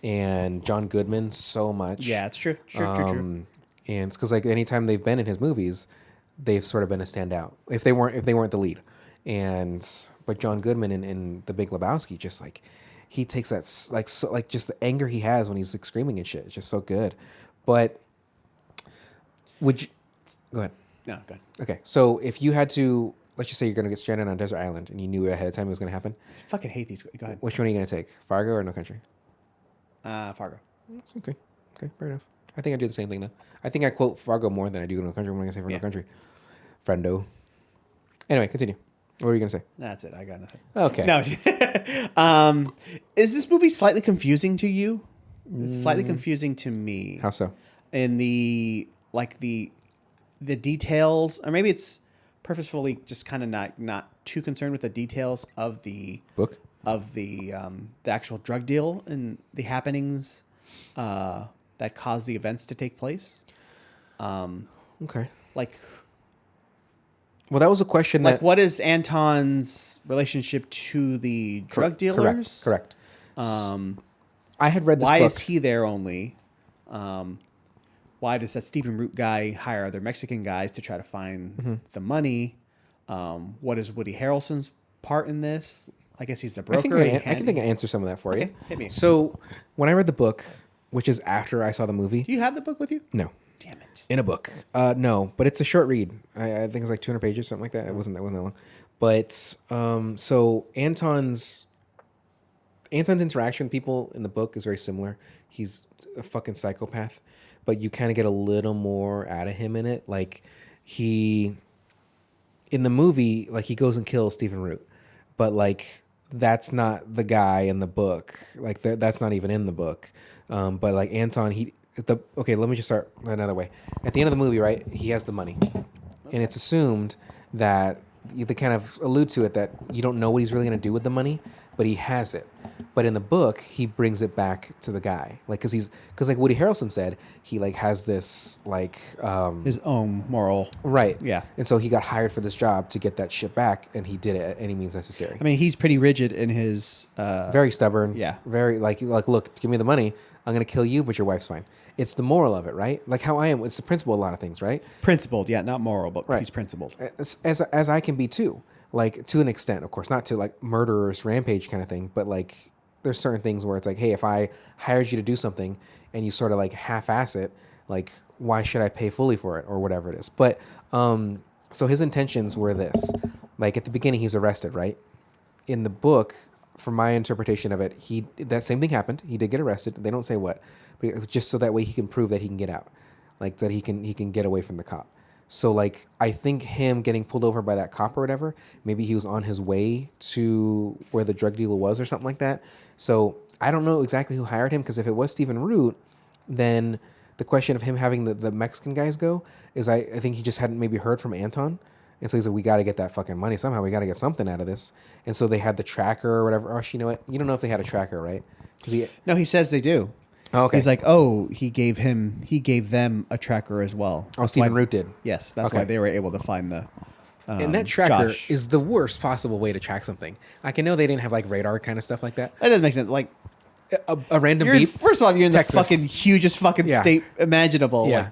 and John Goodman so much. Yeah, it's true. True. And it's because like anytime they've been in his movies, they've sort of been a standout. If they weren't the lead, but John Goodman in The Big Lebowski, just like he takes that like just the anger he has when he's like screaming and shit. It's just so good. But would you go ahead? No, go ahead. Okay, so if you had to, let's just say you're gonna get stranded on a desert island and you knew ahead of time it was gonna happen. I fucking hate these. Go ahead. Which one are you gonna take, Fargo or No Country? Fargo. Okay, fair enough. I think I do the same thing though. I think I quote Fargo more than I do No Country when I say for No Country. Friendo. Anyway, continue. What were you gonna say? That's it. I got nothing. Okay. No. Is this movie slightly confusing to you? It's slightly confusing to me. How so? In the details, or maybe it's purposefully just kind of not too concerned with the details of the book of the actual drug deal and the happenings that caused the events to take place. Okay. Like, well, that was a question like what is Anton's relationship to the drug dealers? Correct. I had read this why book. is he there only? Why does that Stephen Root guy hire other Mexican guys to try to find the money? What is Woody Harrelson's part in this? I guess he's the broker. I think I can answer some of that for you. Hit me. So when I read the book, which is after I saw the movie. Do you have the book with you? No. Damn it. In a book. No, but it's a short read. I think it's like 200 pages, something like that. It wasn't that long. But so Anton's interaction with people in the book is very similar. He's a fucking psychopath, but you kind of get a little more out of him in it. Like in the movie, like he goes and kills Stephen Root, but like that's not the guy in the book. Like that's not even in the book. But like Anton, okay, let me just start another way. At the end of the movie, right, he has the money, and it's assumed that they kind of allude to it that you don't know what he's really going to do with the money, but he has it. But in the book, he brings it back to the guy, like because like Woody Harrelson said, he like has this like his own moral, right? Yeah, and so he got hired for this job to get that shit back, and he did it at any means necessary. I mean, he's pretty rigid in his very stubborn. Yeah, very like look, give me the money, I'm gonna kill you, but your wife's fine. It's the moral of it, right? Like how I am. It's the principle of a lot of things, right? Principled, yeah, not moral, but right. He's principled. As I can be too, like to an extent, of course, not to like murderous rampage kind of thing, but like there's certain things where it's like, hey, if I hired you to do something and you sort of like half-ass it, like why should I pay fully for it or whatever it is? But so his intentions were this. Like at the beginning, he's arrested, right? In the book, from my interpretation of it, that same thing happened. He did get arrested. They don't say what, but it was just so that way he can prove that he can get out, like that he can get away from the cop. So like I think him getting pulled over by that cop or whatever, maybe he was on his way to where the drug dealer was or something like that. So I don't know exactly who hired him, because if it was Stephen Root, then the question of him having the Mexican guys go is I think he just hadn't maybe heard from Anton. And so he's like, we got to get that fucking money somehow. We got to get something out of this. And so they had the tracker or whatever. Oh, you know what? You don't know if they had a tracker, right? No, he says they do. Oh, okay. He's like, he gave them a tracker as well. Oh, Stephen Root did. Yes, that's why they were able to find the. And that tracker is the worst possible way to track something. I can know they didn't have like radar kind of stuff like that. That doesn't make sense. Like a random beep. First of all, you're in Texas. the fucking hugest fucking state imaginable. Yeah.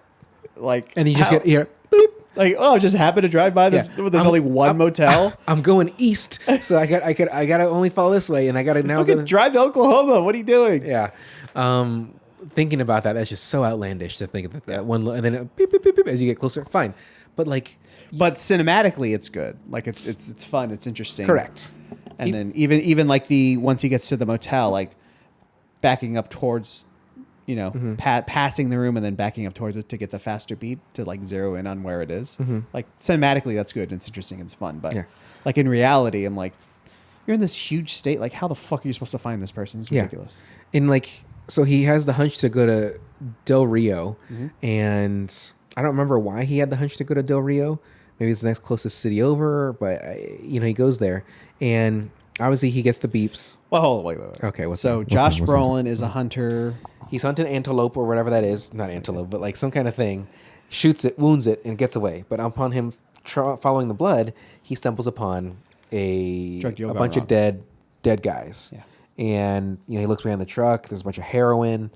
Like and you just get here. Beep. Like, just happen to drive by this. Yeah. There's only one motel. I'm going east, so I gotta only follow this way, and I gotta now drive to Oklahoma. What are you doing? Yeah. Thinking about that's just so outlandish to think of that one, and then beep, beep, beep, beep, as you get closer. Fine, but like. But cinematically, it's good. Like it's fun. It's interesting. Correct. And then even like once he gets to the motel, like backing up towards, passing the room and then backing up towards it to get the faster beep to like zero in on where it is. Mm-hmm. Like cinematically, that's good. And it's interesting. And it's fun. But like in reality, I'm like, you're in this huge state. Like how the fuck are you supposed to find this person? It's ridiculous. And like, so he has the hunch to go to Del Rio, and I don't remember why he had the hunch to go to Del Rio. Maybe it's the next closest city over, but he goes there, and obviously he gets the beeps. Well, hold on, wait. Okay, Josh Brolin is a hunter. He's hunting antelope or whatever that is. Not antelope, but like some kind of thing. Shoots it, wounds it, and gets away. But upon him following the blood, he stumbles upon a bunch of dead guys. Yeah. and he looks behind the truck. There's a bunch of heroin,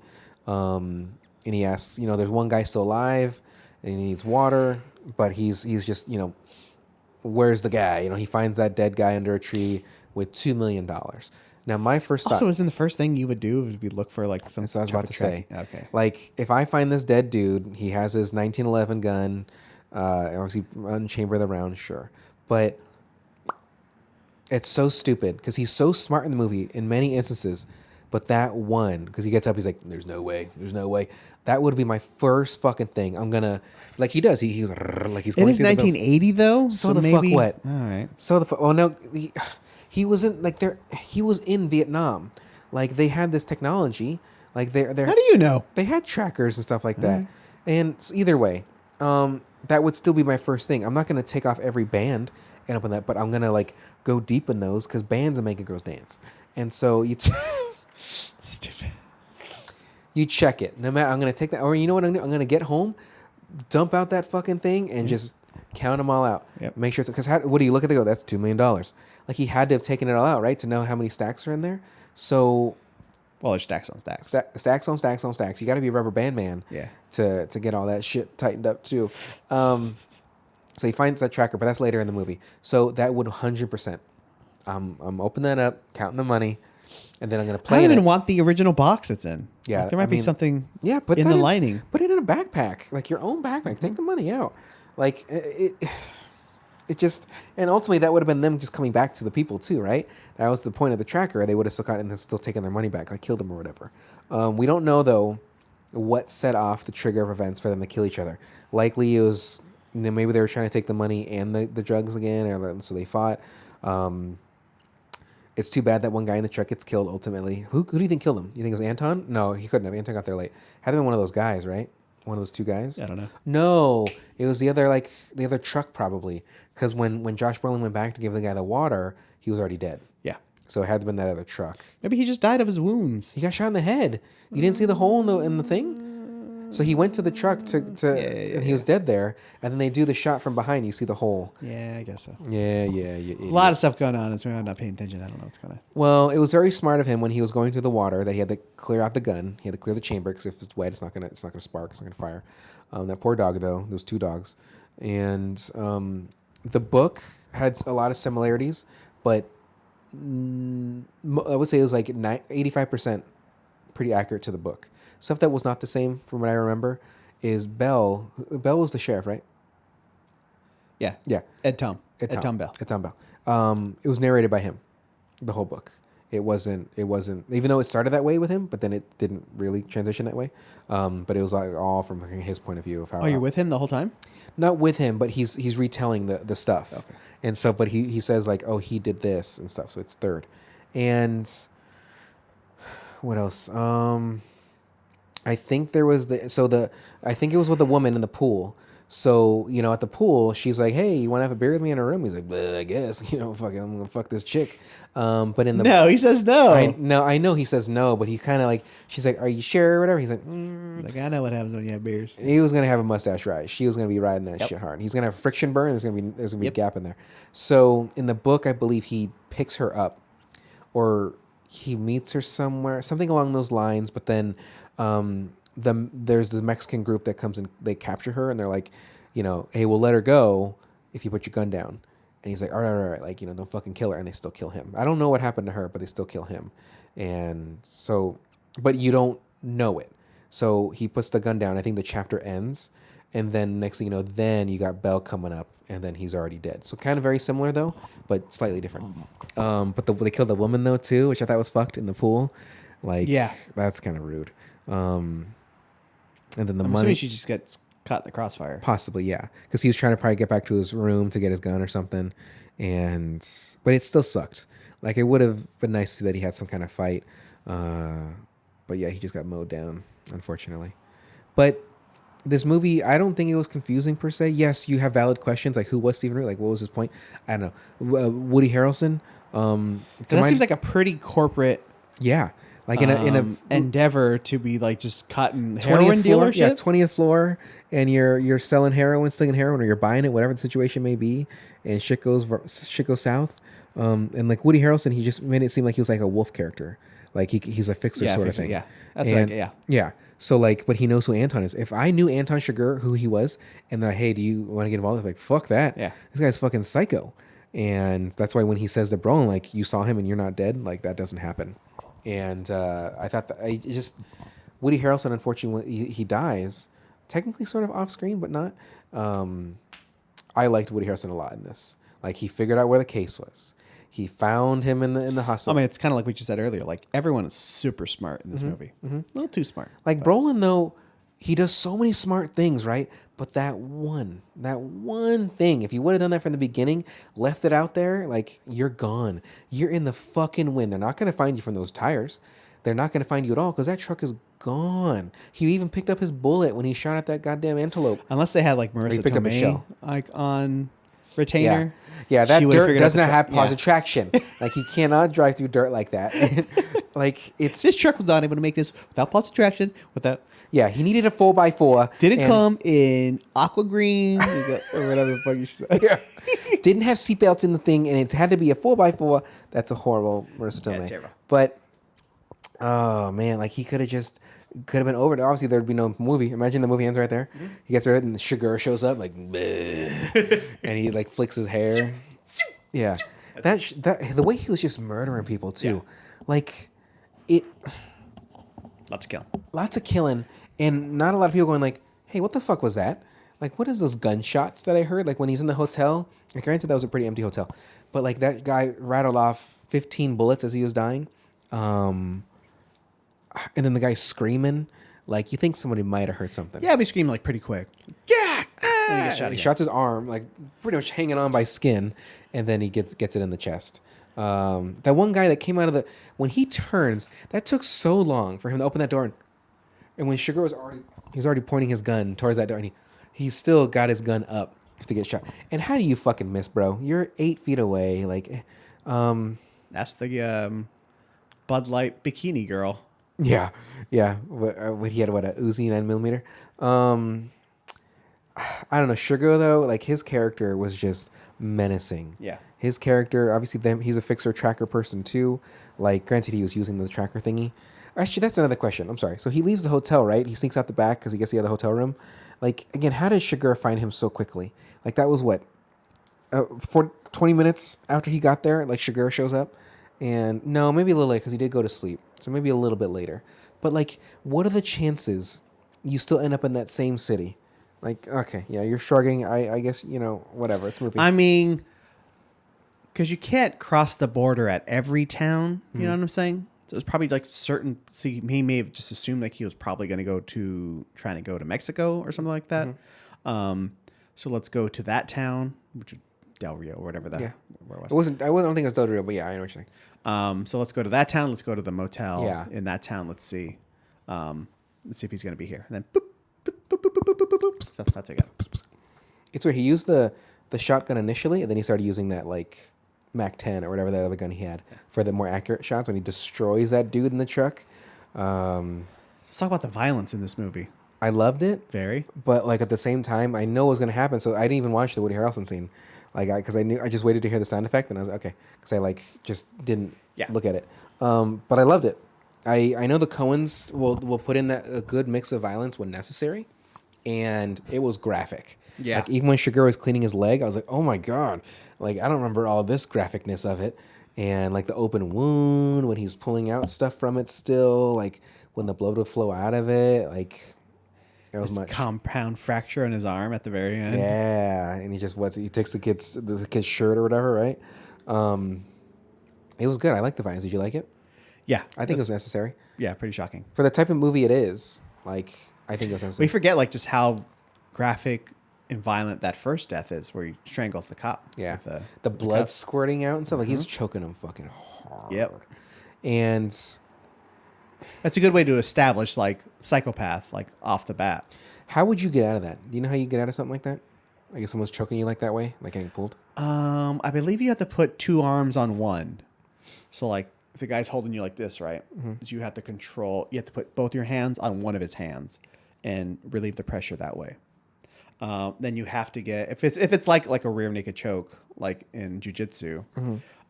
and he asks, there's one guy still alive, and he needs water, but he's just where's the guy? He finds that dead guy under a tree with $2 million. Now, my first thought... Also, isn't the first thing you would do would be look for, like, some... That's what I was about to say. Okay. Like, if I find this dead dude, he has his 1911 gun, obviously unchamber the round, sure. But it's so stupid, because he's so smart in the movie in many instances, but that one, because he gets up, he's like, there's no way. That would be my first fucking thing. I'm gonna... Like, he does. He's like, he's going It is 1980, though, so the maybe, fuck what? All right. So the fuck... Oh, no... He was in he was in Vietnam. Like, they had this technology. Like, they're How do you know? They had trackers and stuff like that. And so either way, that would still be my first thing. I'm not going to take off every band and open that, but I'm going to, like, go deep in those, because bands are making girls dance. And so Stupid. You check it. No matter, I'm going to take that. Or you know what I'm going to get home, dump out that fucking thing, and just count them all out. Yep. Make sure it's... Because what do you look at? They go, that's $2 million. Like, he had to have taken it all out, right, to know how many stacks are in there. So... Well, there's stacks on stacks. Stacks on stacks on stacks. You got to be a rubber band man to get all that shit tightened up, too. So he finds that tracker, but that's later in the movie. So that would 100%. I'm opening that up, counting the money, and then I'm going to play I it. don't even want the original box it's in. Yeah. Like, there might be something put in that the lining. Put it in a backpack, like your own backpack. Take the money out. Like, it just... And ultimately, that would have been them just coming back to the people, too, right? That was the point of the tracker. They would have still gotten and still taken their money back, like killed them or whatever. We don't know, though, what set off the trigger of events for them to kill each other. Likely it was... maybe they were trying to take the money and the drugs again, or so they fought. It's too bad that one guy in the truck gets killed ultimately. Who do you think killed him? You think it was Anton? No, he couldn't have. Anton got there late. Had to been one of those guys, right? One of those two guys? I don't know. No, it was the other truck probably. Because when Josh Brolin went back to give the guy the water, he was already dead. Yeah. So it had to have been that other truck. Maybe he just died of his wounds. He got shot in the head. You didn't see the hole in the thing? So he went to the truck and he was dead there. And then they do the shot from behind. You see the hole. Yeah, I guess so. Yeah. A lot of stuff going on. It's I'm not paying attention. I don't know what's going on. Well, it was very smart of him when he was going through the water that he had to clear out the gun. He had to clear the chamber because if it's wet, it's not gonna spark. It's not gonna fire. That poor dog though. Those two dogs. And the book had a lot of similarities, but I would say it was like 85% pretty accurate to the book. Stuff that was not the same from what I remember is Bell. Bell was the sheriff, right? Yeah. Yeah. Ed Tom Bell. Ed Tom Bell. It was narrated by him, the whole book. It wasn't, even though it started that way with him, but then it didn't really transition that way. But it was like all from his point of view of how. Oh, you're with him the whole time? Not with him, but he's retelling the stuff. Okay. And so, but he says like, oh, he did this and stuff. So it's third. And what else? I think there was I think it was with a woman in the pool. So, at the pool, she's like, hey, you want to have a beer with me in a room? He's like, I guess, fucking, I'm going to fuck this chick. But in the... No, he says no. I know he says no, but he's kind of like, she's like, are you sure or whatever? He's like, Like, I know what happens when you have beers. He was going to have a mustache ride. She was going to be riding that shit hard. He's going to have friction burn. There's going to be a gap in there. So in the book, I believe he picks her up or he meets her somewhere, something along those lines. But then, there's the Mexican group that comes and they capture her and they're like, hey, we'll let her go if you put your gun down. And he's like, all right, like, don't fucking kill her. And they still kill him. I don't know what happened to her, but they still kill him. And so, but you don't know it. So he puts the gun down. I think the chapter ends. And then next thing you know, then you got Bell coming up and then he's already dead. So kind of very similar though, but slightly different. But they killed the woman though too, which I thought was fucked in the pool. Like, yeah, that's kind of rude. And then I'm assuming she just gets caught in the crossfire. Possibly, yeah. Because he was trying to probably get back to his room to get his gun or something. But it still sucked. Like, it would have been nice to see that he had some kind of fight. But yeah, he just got mowed down, unfortunately. But this movie, I don't think it was confusing per se. Yes, you have valid questions, like who was Stephen Root? Like, what was his point? I don't know. Woody Harrelson. That seems like a pretty corporate... Yeah. Like in a endeavor to be like just cutting heroin dealership. Yeah, 20th floor, and you're selling heroin, slinging heroin, or you're buying it, whatever the situation may be, and shit goes south. And like Woody Harrelson, he just made it seem like he was like a wolf character, like he's a fixer sort of thing. Yeah, that's and, like yeah. Yeah. So like, but he knows who Anton is. If I knew Anton Chigurh, who he was, and then hey, do you want to get involved? I'm like, fuck that. Yeah. This guy's fucking psycho. And that's why when he says to Brolin, like, you saw him and you're not dead, like that doesn't happen. And I thought that Woody Harrelson, unfortunately, he dies technically sort of off screen, but not. I liked Woody Harrelson a lot in this. Like he figured out where the case was. He found him in the hospital. I mean, it's kind of like what you said earlier. Like everyone is super smart in this movie. A little too smart. Like Brolin, though, he does so many smart things, right? But that one thing, if you would have done that from the beginning, left it out there, like you're gone. You're in the fucking wind. They're not going to find you from those tires. They're not going to find you at all because that truck is gone. He even picked up his bullet when he shot at that goddamn antelope. Unless they had like Marisa Tomei like on retainer. Yeah, that dirt does not have positive traction. Like he cannot drive through dirt like that. Like this truck was not able to make this without positive traction. Without he needed a 4x4. Didn't come in aqua green or whatever the fuck you said. Yeah. Didn't have seatbelts in the thing, and it had to be a 4x4. That's a horrible Marisa Tomei. Terrible. But oh man, like he could have been over it. Obviously, there'd be no movie. Imagine the movie ends right there. He gets hurt, and Chigurh shows up like, and he like flicks his hair. Yeah, that the way he was just murdering people too, like it. Lots of killing, and not a lot of people going like, "Hey, what the fuck was that? Like, what is those gunshots that I heard? Like when he's in the hotel. Like, granted, that was a pretty empty hotel, but like that guy rattled off 15 bullets as he was dying." And then the guy screaming, like you think somebody might have heard something. Yeah, but he screamed like pretty quick. Yeah, and he gets shot. He shots his arm, like pretty much hanging on by skin, and then he gets it in the chest. That one guy that came out of when he turns, that took so long for him to open that door, and when Chigurh was already pointing his gun towards that door, and he still got his gun up to get shot. And how do you fucking miss, bro? You're 8 feet away, like. That's the Bud Light bikini girl. Yeah. What he had, a Uzi 9mm. I don't know. Chigurh though, like his character was just menacing. Yeah. His character, obviously, he's a fixer tracker person too. Like, granted, he was using the tracker thingy. Actually, that's another question. I'm sorry. So he leaves the hotel, right? He sneaks out the back because he gets the other hotel room. Like, again, how did Chigurh find him so quickly? Like, that was what? For 20 minutes after he got there, like Chigurh shows up. And no, maybe a little late because he did go to sleep. So maybe a little bit later. But like, what are the chances you still end up in that same city? Like, okay, yeah, you're shrugging. I guess, whatever. It's moving. I mean, because you can't cross the border at every town. You know what I'm saying? So it's probably like certain. See, he may have just assumed like he was probably going to trying to go to Mexico or something like that. So let's go to that town, which is Del Rio or whatever that. Yeah. Where was it wasn't. I don't think it was Del Rio, but yeah, I know what you're saying. So let's go to that town. Let's go to the motel in that town. Let's see if he's going to be here. And then boop, boop, boop, boop, boop, boop, boop, boop. Stuff starts again. It's where he used the shotgun initially, and then he started using that like Mac 10 or whatever that other gun he had for the more accurate shots when he destroys that dude in the truck. Let's talk about the violence in this movie. I loved it. Very. But like at the same time, I know what was going to happen, so I didn't even watch the Woody Harrelson scene. Like, because I just waited to hear the sound effect, and I was like, okay, because I like just didn't look at it. But I loved it. I know the Coens will put in a good mix of violence when necessary, and it was graphic. Yeah. Like even when Chigurh was cleaning his leg, I was like, oh my god, like I don't remember all this graphicness of it, and like the open wound when he's pulling out stuff from it still, like when the blood would flow out of it, like. It was much compound fracture on his arm at the very end. Yeah, and he takes the kid's shirt or whatever, right? It was good. I like the violence. Did you like it? Yeah, I think it was necessary. Yeah, pretty shocking for the type of movie it is. Like, I think it was necessary. We forget like just how graphic and violent that first death is, where he strangles the cop. Yeah, with the blood squirting out and stuff. Like he's choking him fucking hard. Yep, and. That's a good way to establish like psychopath like off the bat. How would you get out of that? Do you know how you get out of something like that? Like if someone's choking you like that way, like getting pulled? I believe you have to put 2 arms on one. So like if the guy's holding you like this, right? You have to put both your hands on one of his hands and relieve the pressure that way. Then you have to get if it's like a rear naked choke like in jiu-jitsu,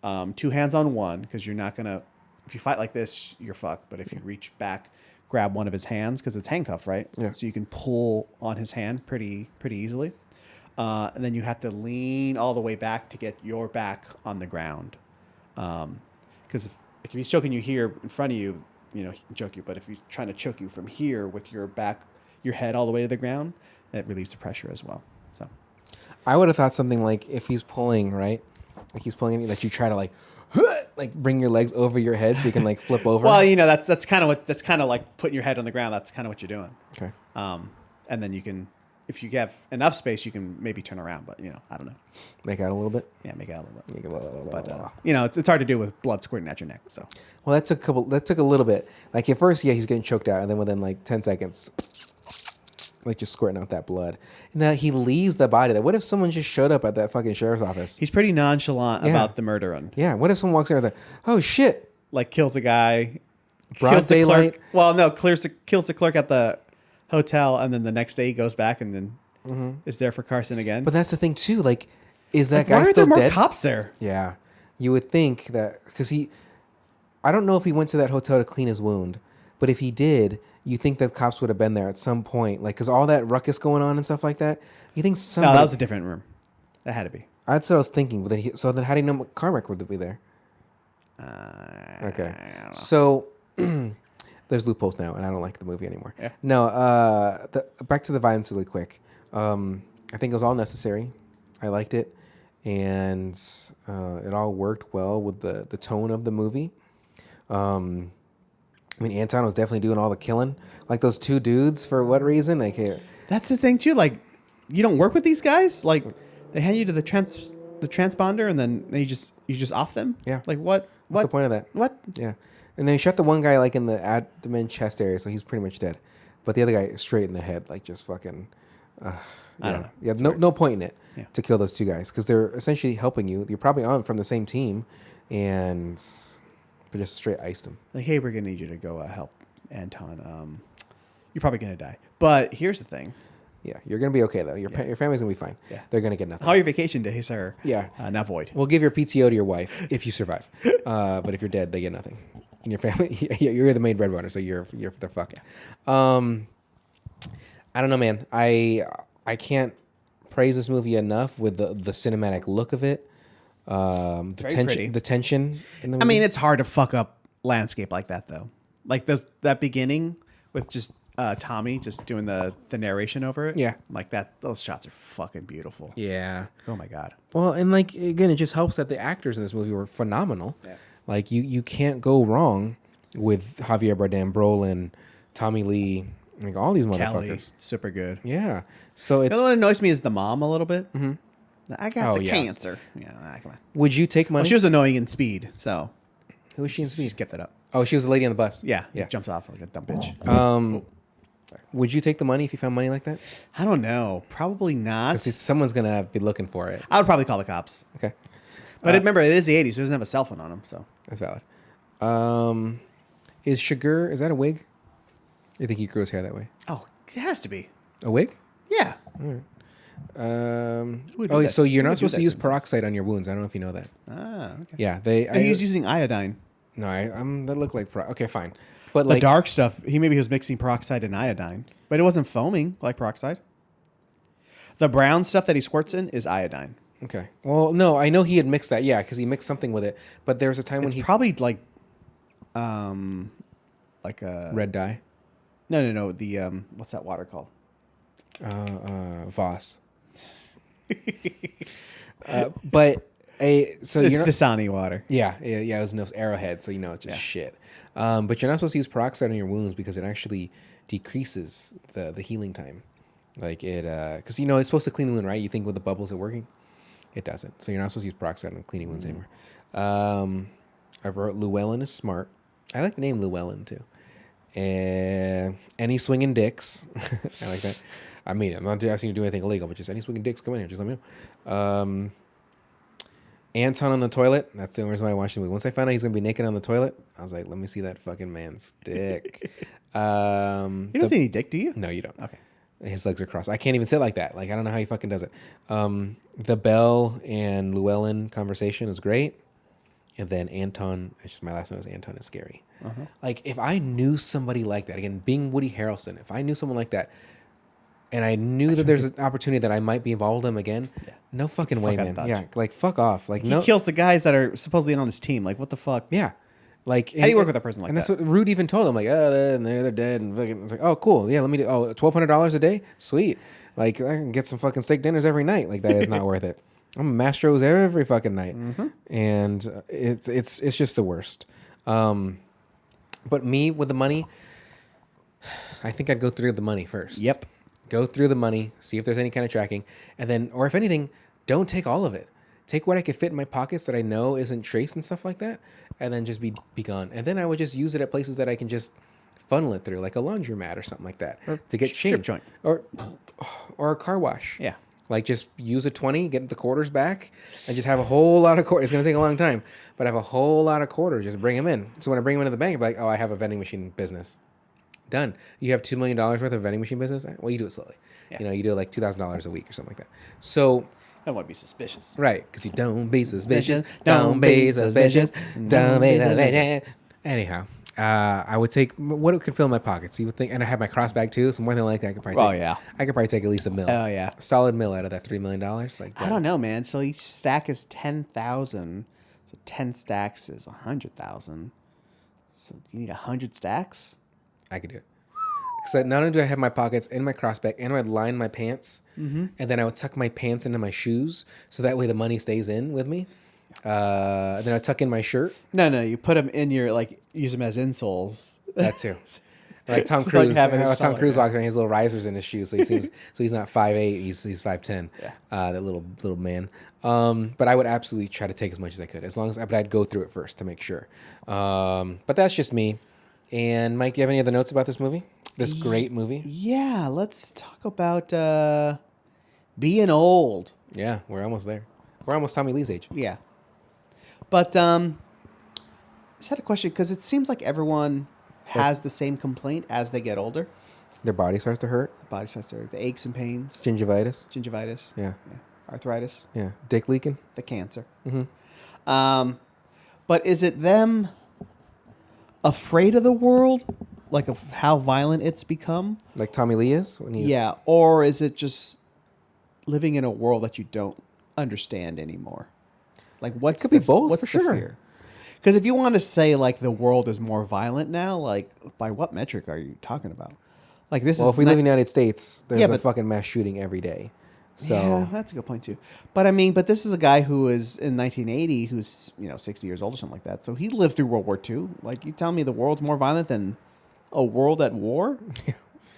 2 hands on one, because you're not gonna. If you fight like this, you're fucked. But if you reach back, grab one of his hands, because it's handcuffed, right? Yeah. So you can pull on his hand pretty easily. And then you have to lean all the way back to get your back on the ground. Because if he's choking you here in front of you, he can choke you. But if he's trying to choke you from here with your head all the way to the ground, that relieves the pressure as well. So I would have thought something like if he's pulling, right? Like he's pulling, that you try to like bring your legs over your head so you can like flip over. Well, that's kind of like putting your head on the ground. That's kind of what you're doing. Okay. And then you can, if you have enough space, you can maybe turn around. But I don't know. Make out a little bit. Yeah, make out a little bit. Make it a little bit. But it's hard to do with blood squirting at your neck. So. Well, that took a little bit. Like at first, yeah, he's getting choked out, and then within like 10 seconds, like just squirting out that blood. And now he leaves the body there. What if someone just showed up at that fucking sheriff's office? He's pretty nonchalant about the murdering. Yeah. What if someone walks in there, oh shit, like kills a guy, broad kills the daylight. clerk. Well, no, kills the clerk at the hotel, and then the next day he goes back and then is there for Carson again. But that's the thing too. Like, is that guy why are still there more dead? cops there? Yeah, you would think that because I don't know if he went to that hotel to clean his wound, but if he did, you think that cops would have been there at some point, like because all that ruckus going on and stuff like that. You think somebody? No, that was a different room. That had to be. That's what I was thinking. But then how do you know Carmack would be there? Okay, so there's loopholes now, and I don't like the movie anymore. Yeah. No, back to the violence really quick. I think it was all necessary. I liked it, and it all worked well with the tone of the movie. I mean, Anton was definitely doing all the killing. Like those 2 dudes, for what reason? Like, That's the thing too. Like, you don't work with these guys. Like, they hand you to the transponder, and then you just off them. Yeah. Like what? What's the point of that? What? Yeah. And then he shot the one guy like in the abdomen chest area, so he's pretty much dead. But the other guy straight in the head, like just fucking. I don't know. Yeah, no point in it to kill those 2 guys because they're essentially helping you. You're probably on from the same team, and just straight iced them. Like, hey, we're gonna need you to go help Anton. You're probably gonna die. But here's the thing. Yeah, you're gonna be okay though. Your family's gonna be fine. Yeah, they're gonna get nothing. All your vacation days are now void. We'll give your PTO to your wife if you survive. But if you're dead, they get nothing. And your family, you're the main breadwinner, so you're they're fucked. I don't know, man. I can't praise this movie enough with the cinematic look of it. The tension. In the movie. I mean, it's hard to fuck up landscape like that though. Like that beginning with just Tommy just doing the narration over it. Yeah. Like that. Those shots are fucking beautiful. Yeah. Oh my God. Well, and like again, it just helps that the actors in this movie were phenomenal. Yeah. Like you can't go wrong with Javier Bardem, Brolin, Tommy Lee, like all these motherfuckers. Kelly, super good. Yeah. So it's. The only one that annoys me is the mom a little bit. Mm-hmm. I got the cancer. Yeah, come on. Would you take money? Well, she was annoying in Speed, so. Who was she in Speed? She kept it up. Oh, she was the lady on the bus. Yeah. Jumps off like a dumb bitch. Would you take the money if you found money like that? I don't know. Probably not. Because someone's gonna be looking for it. I would probably call the cops. Okay. But remember, it is the 80s, so he doesn't have a cell phone on him, so. That's valid. Is Sugar, is that a wig? You think he grew his hair that way? Oh, it has to be. A wig? Yeah. All right. So you're not supposed to use peroxide on your wounds. I don't know if you know that. Ah, okay. Yeah, he's using iodine. No, that looked like okay, fine. But the dark stuff, he was mixing peroxide and iodine, but it wasn't foaming like peroxide. The brown stuff that he squirts in is iodine. Okay. Well, no, I know he had mixed that. Yeah, because he mixed something with it. But there was a time when he probably like a red dye. No. The what's that water called? Voss. But it's Dasani water. Yeah. It was no Arrowhead, so it's just shit. But you're not supposed to use peroxide on your wounds because it actually decreases the healing time. Like it, because it's supposed to clean the wound, right? You think with the bubbles it working, it doesn't. So you're not supposed to use peroxide on cleaning wounds anymore. I wrote Llewellyn is smart. I like the name Llewellyn too. And any swinging dicks, I like that. I mean, I'm not asking you to do anything illegal, but just any swinging dicks, come in here. Just let me know. Anton on the toilet. That's the only reason why I watched the movie. Once I found out he's gonna be naked on the toilet, I was like, let me see that fucking man's dick. You don't see any dick, do you? No, you don't. Okay. His legs are crossed. I can't even sit like that. Like I don't know how he fucking does it. The Belle and Llewellyn conversation is great. And then Anton, it's just my last name is Anton, is scary. Like, if I knew somebody like that, again, being Woody Harrelson, if I knew someone like that, and I knew that there's an opportunity that I might be involved with him again, no fucking way, man. Yeah, like, fuck off. Like, he kills the guys that are supposedly on his team. Like, what the fuck? Yeah. Like, how do you work with a person like that? And that's what Rude even told him. Like, oh, they're dead. And fucking, it's like, oh, cool. Yeah, let me do. Oh, $1,200 a day? Sweet. Like, I can get some fucking steak dinners every night. Like, that is not worth it. I'm Mastro's every fucking night. And it's just the worst. But me with the money, I think I'd go through the money first. Yep. Go through the money, see if there's any kind of tracking, and then, or if anything, don't take all of it. Take what I could fit in my pockets that I know isn't traced and stuff like that, and then just be gone. And then I would just use it at places that I can just funnel it through, like a laundromat or something like that, to get change. Joint. Or a car wash. Yeah. Like, just use a 20, get the quarters back, and just have a whole lot of quarters. It's going to take a long time, but have a whole lot of quarters. Just bring them in. So when I bring them into the bank, I'm like, oh, I have a vending machine business. Done. You have $2 million worth of vending machine business? Well, you do it slowly. Yeah. You know, you do like $2,000 a week or something like that. So... I want to be suspicious. Right, because you don't be suspicious. Don't be suspicious. Don't be suspicious. Anyhow, I would take what it could fill in my pockets. You would think, and I have my cross bag too, so more than likely I could probably I could probably take at least $1 million. Oh, yeah. Solid $1 million out of that $3 million. Like, I don't know, man. So each stack is 10,000. So 10 stacks is 100,000. So you need 100 stacks? I could do it. So not only do I have my pockets in my cross bag, and I would line my pants, and then I would tuck my pants into my shoes, so that way the money stays in with me. Then I tuck in my shirt. No, you put them in your, like, use them as insoles. That too. Like Tom Cruise. Tom Cruise walks around, he has little risers in his shoes, so he seems so he's not 5'8", he's 5'10". Yeah. That little man. But I would absolutely try to take as much as I could, but I'd go through it first to make sure. But that's just me. And Mike, do you have any other notes about this movie? This great movie? Yeah, let's talk about being old. Yeah, we're almost there. We're almost Tommy Lee's age. Yeah. But I just had a question, because it seems like everyone has the same complaint as they get older. Their body starts to hurt. The aches and pains. Gingivitis. Yeah. Arthritis. Yeah. Dick leaking. The cancer. But is it them afraid of the world? Like, of how violent it's become? Like Tommy Lee is? Yeah. Or is it just living in a world that you don't understand anymore? Like, what's it could be both, what's for the sure. fear? Because if you want to say, like, the world is more violent now, like, by what metric are you talking about? Like, this if we live in the United States, there's a fucking mass shooting every day. So yeah, that's a good point too. But I mean, this is a guy who is in 1980, who's 60 years old or something like that. So he lived through World War II. Like, you tell me the world's more violent than a world at war?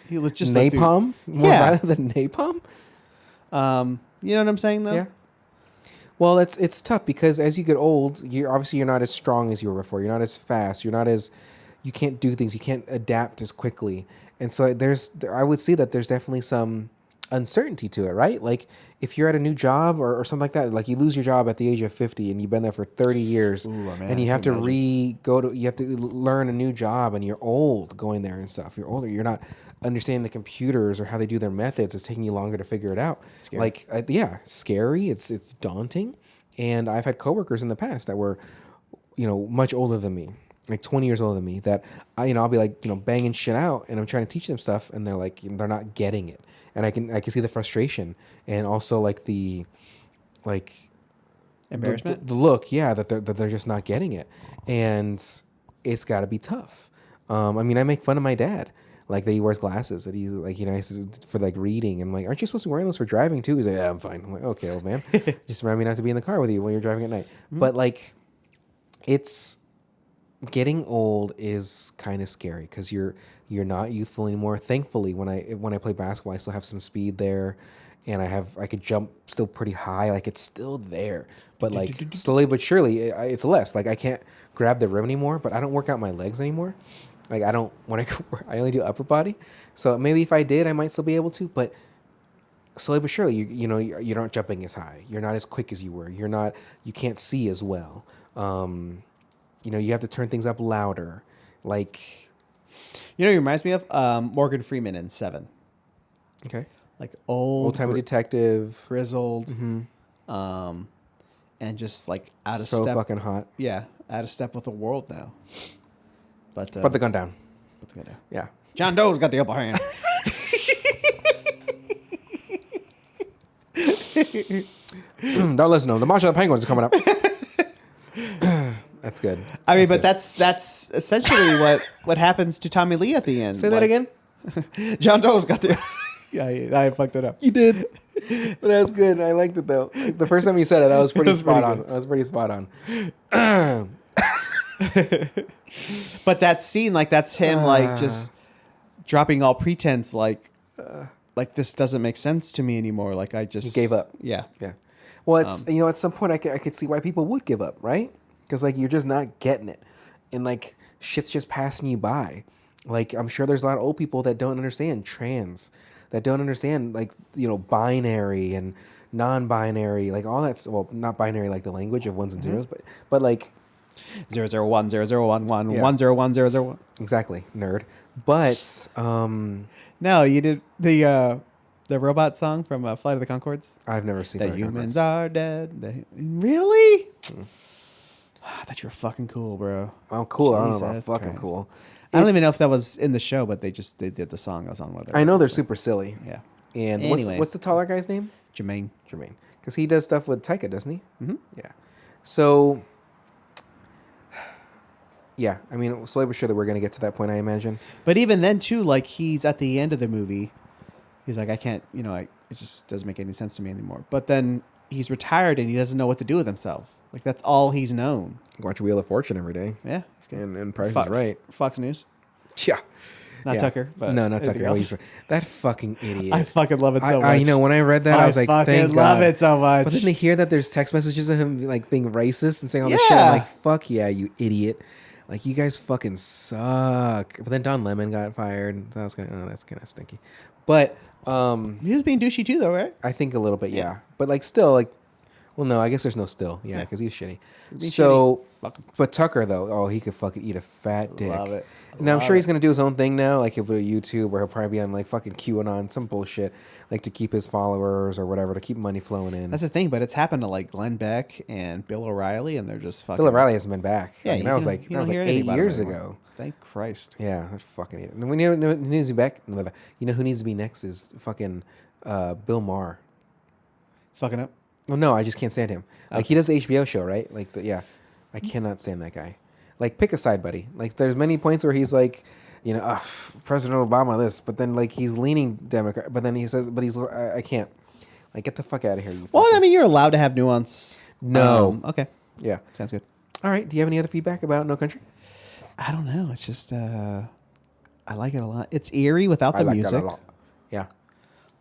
He was just napalm more violent than napalm. You know what I'm saying though? Yeah. Well, it's tough because as you get old, you're not as strong as you were before. You're not as fast. You can't do things. You can't adapt as quickly. And so I would see that there's definitely some uncertainty to it, right? Like, if you're at a new job or something like that, like you lose your job at the age of 50 and you've been there for 30 years. And you have to you have to learn a new job, and you're old going there and stuff. You're older. You're not understanding the computers or how they do their methods. It's taking you longer to figure it out. Scary. Scary. It's daunting. And I've had coworkers in the past that were, much older than me, like 20 years older than me, that I'll be like, banging shit out, and I'm trying to teach them stuff, and they're not getting it. And I can see the frustration, and also like the embarrassment, the look, that they're just not getting it, and it's got to be tough. I make fun of my dad, like that he wears glasses, that he's like, for like reading, and I'm like, aren't you supposed to be wearing those for driving too? He's like, yeah, I'm fine. I'm like, okay, old man, just remind me not to be in the car with you when you're driving at night. Mm-hmm. But like, it's getting old is kind of scary because you're not youthful anymore. Thankfully, when I play basketball, I still have some speed there, and I could jump still pretty high. Like, it's still there, but like slowly but surely, it's less. Like, I can't grab the rim anymore, but I don't work out my legs anymore. Like, I only do upper body. So maybe if I did, I might still be able to, but slowly but surely, you're not jumping as high. You're not as quick as you were. You can't see as well. You have to turn things up louder. Like, it reminds me of Morgan Freeman in Seven. Okay. Like old-timey detective, grizzled. Mm-hmm. and just like out of So step. fucking hot. Yeah, out of step with the world now. But Put the gun down. Yeah. John Doe's got the upper hand. Don't listen to him. The March of the Penguins is coming up. That's good. I mean, but that's essentially what happens to Tommy Lee at the end. Say that again. John Doe's got the. Yeah, I fucked it up. You did. But that's good. I liked it though. Like, the first time you said it, that was pretty spot on. That was pretty spot on. But that scene, like that's him, like just dropping all pretense, like this doesn't make sense to me anymore. Like I just He gave up. Yeah. Yeah. Well, it's at some point I could see why people would give up, right? Because like you're just not getting it, and like shit's just passing you by. Like I'm sure there's a lot of old people that don't understand trans, that don't understand like binary and non-binary, like all that's not binary like the language of ones and zeros, but like 001 0011 Yeah. 101 001. Exactly, nerd. But No, you did the robot song from Flight of the Conchords. I've never seen The Flight of humans Conchords. are dead. Really? I thought you were fucking cool, bro. I'm cool. I don't know about Jesus fucking Christ. cool. I don't even know if that was in the show, but they did the song. I was on one of their. I know they're super silly. Yeah. And Anyways. what's the taller guy's name? Jermaine. Jermaine. Because he does stuff with Taika, doesn't he? Mm-hmm. Yeah. So, yeah. I mean, slowly but surely we're going to get to that point, I imagine. But even then, too, like he's at the end of the movie. He's like, I can't, it just doesn't make any sense to me anymore. But then he's retired and he doesn't know what to do with himself. Like that's all he's known. Watch Wheel of Fortune every day. Yeah. And Price is Right. Fox News. Yeah. Not Tucker. But no, not anything Tucker. else. That fucking idiot. I fucking love it so much. When I read that, I was like, thank love God. it so much. But then to hear that there's text messages of him like being racist and saying all this shit, Yeah. I'm like, fuck yeah, you idiot. Like, you guys fucking suck. But then Don Lemon got fired. And I was kind of, that's kind of stinky. But he was being douchey too, though, right? I think a little bit, yeah. But like, still, like, well, no, I guess there's no still. Yeah, because he's shitty. Being So, shitty. but Tucker, though, he could fucking eat a fat dick. Love it. Now, I'm Love sure he's it. going to do his own thing now. Like, he'll put a YouTube where he'll probably be on, like, fucking QAnon, some bullshit, like, to keep his followers or whatever, to keep money flowing in. That's the thing, but it's happened to like Glenn Beck and Bill O'Reilly, and they're just fucking. Bill O'Reilly hasn't been back. Yeah, Like, that was like 8 years ago. Thank Christ. Yeah, that fucking idiot. And we know who needs to be back. You know who needs to be next is fucking Bill Maher. It's fucking up. Well, no, I just can't stand him. Like, he does the HBO show, right? Like, yeah, I cannot stand that guy. Like, pick a side, buddy. Like, there's many points where he's like, President Obama this, but then like he's leaning Democrat, but then he says, but he's I can't. Like, get the fuck out of here, you. Well, fuckers. I mean, you're allowed to have nuance. No. Okay. Yeah. Sounds good. All right. Do you have any other feedback about No Country? I don't know. It's just I like it a lot. It's eerie without the I like music. that a lot.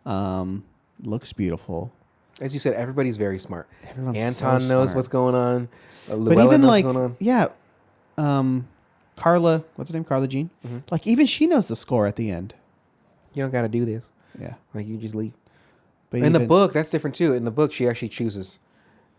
Yeah. Looks beautiful. As you said, everybody's very smart. Everyone's Anton so knows smart. what's going on. But Llewellyn even knows like, what's going on. yeah, Carla, what's her name? Carla Jean. Mm-hmm. Like even she knows the score at the end. You don't got to do this. Yeah. Like, you just leave. But In the book, that's different too. In the book, she actually chooses.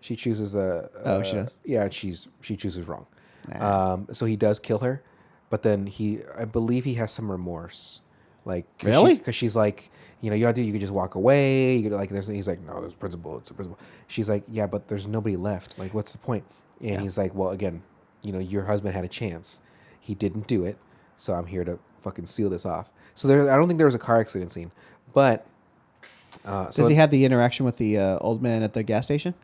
She chooses the. Oh, she does? Yeah, she chooses wrong. Nah. So he does kill her, but then I believe he has some remorse. Like, Really? Because she's like, you don't have to. You could just walk away. You could, like, he's like, no, there's principle. It's a principle. She's like, yeah, but there's nobody left. Like, what's the point? And he's like, well, again, your husband had a chance. He didn't do it, so I'm here to fucking seal this off. So I don't think there was a car accident scene, but Does he have the interaction with the old man at the gas station?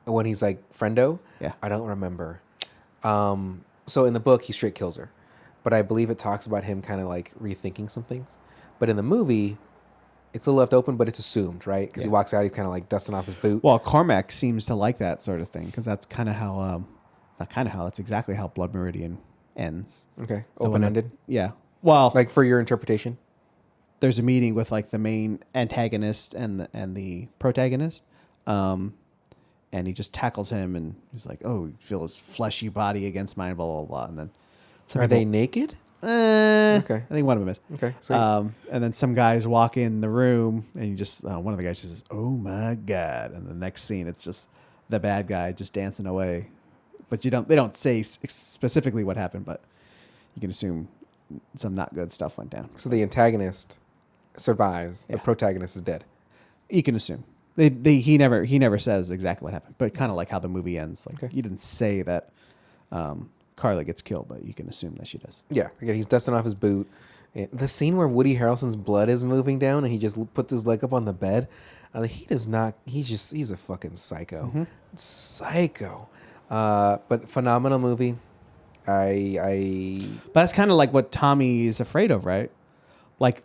when he's like friendo? Yeah. I don't remember. So in the book, he straight kills her, but I believe it talks about him kind of like rethinking some things. But in the movie, it's a little left open, but it's assumed, right? Because he walks out, he's kind of like dusting off his boot. Well, Cormac seems to like that sort of thing because that's kind of how, that's exactly how Blood Meridian ends. Okay, The one open ended. Yeah. Well, Like, for your interpretation. there's a meeting with like the main antagonist and the protagonist, and he just tackles him and he's like, "Oh, you feel his fleshy body against mine," blah blah blah, and then Are they naked? okay, I think one of them is. Okay, so And then some guys walk in the room, and you just one of the guys just says, "Oh my god!" And the next scene, it's just the bad guy just dancing away, but they don't say specifically what happened, but you can assume some not good stuff went down. the antagonist survives. Yeah. The protagonist is dead. You can assume. He never says exactly what happened, but kind of like how the movie ends. Like he didn't say that Carla gets killed, but you can assume that she does. Yeah, again, he's dusting off his boot. And the scene where Woody Harrelson's blood is moving down and he just puts his leg up on the bed. He does not. He's a fucking psycho, psycho. But phenomenal movie. But that's kind of like what Tommy is afraid of, right? Like,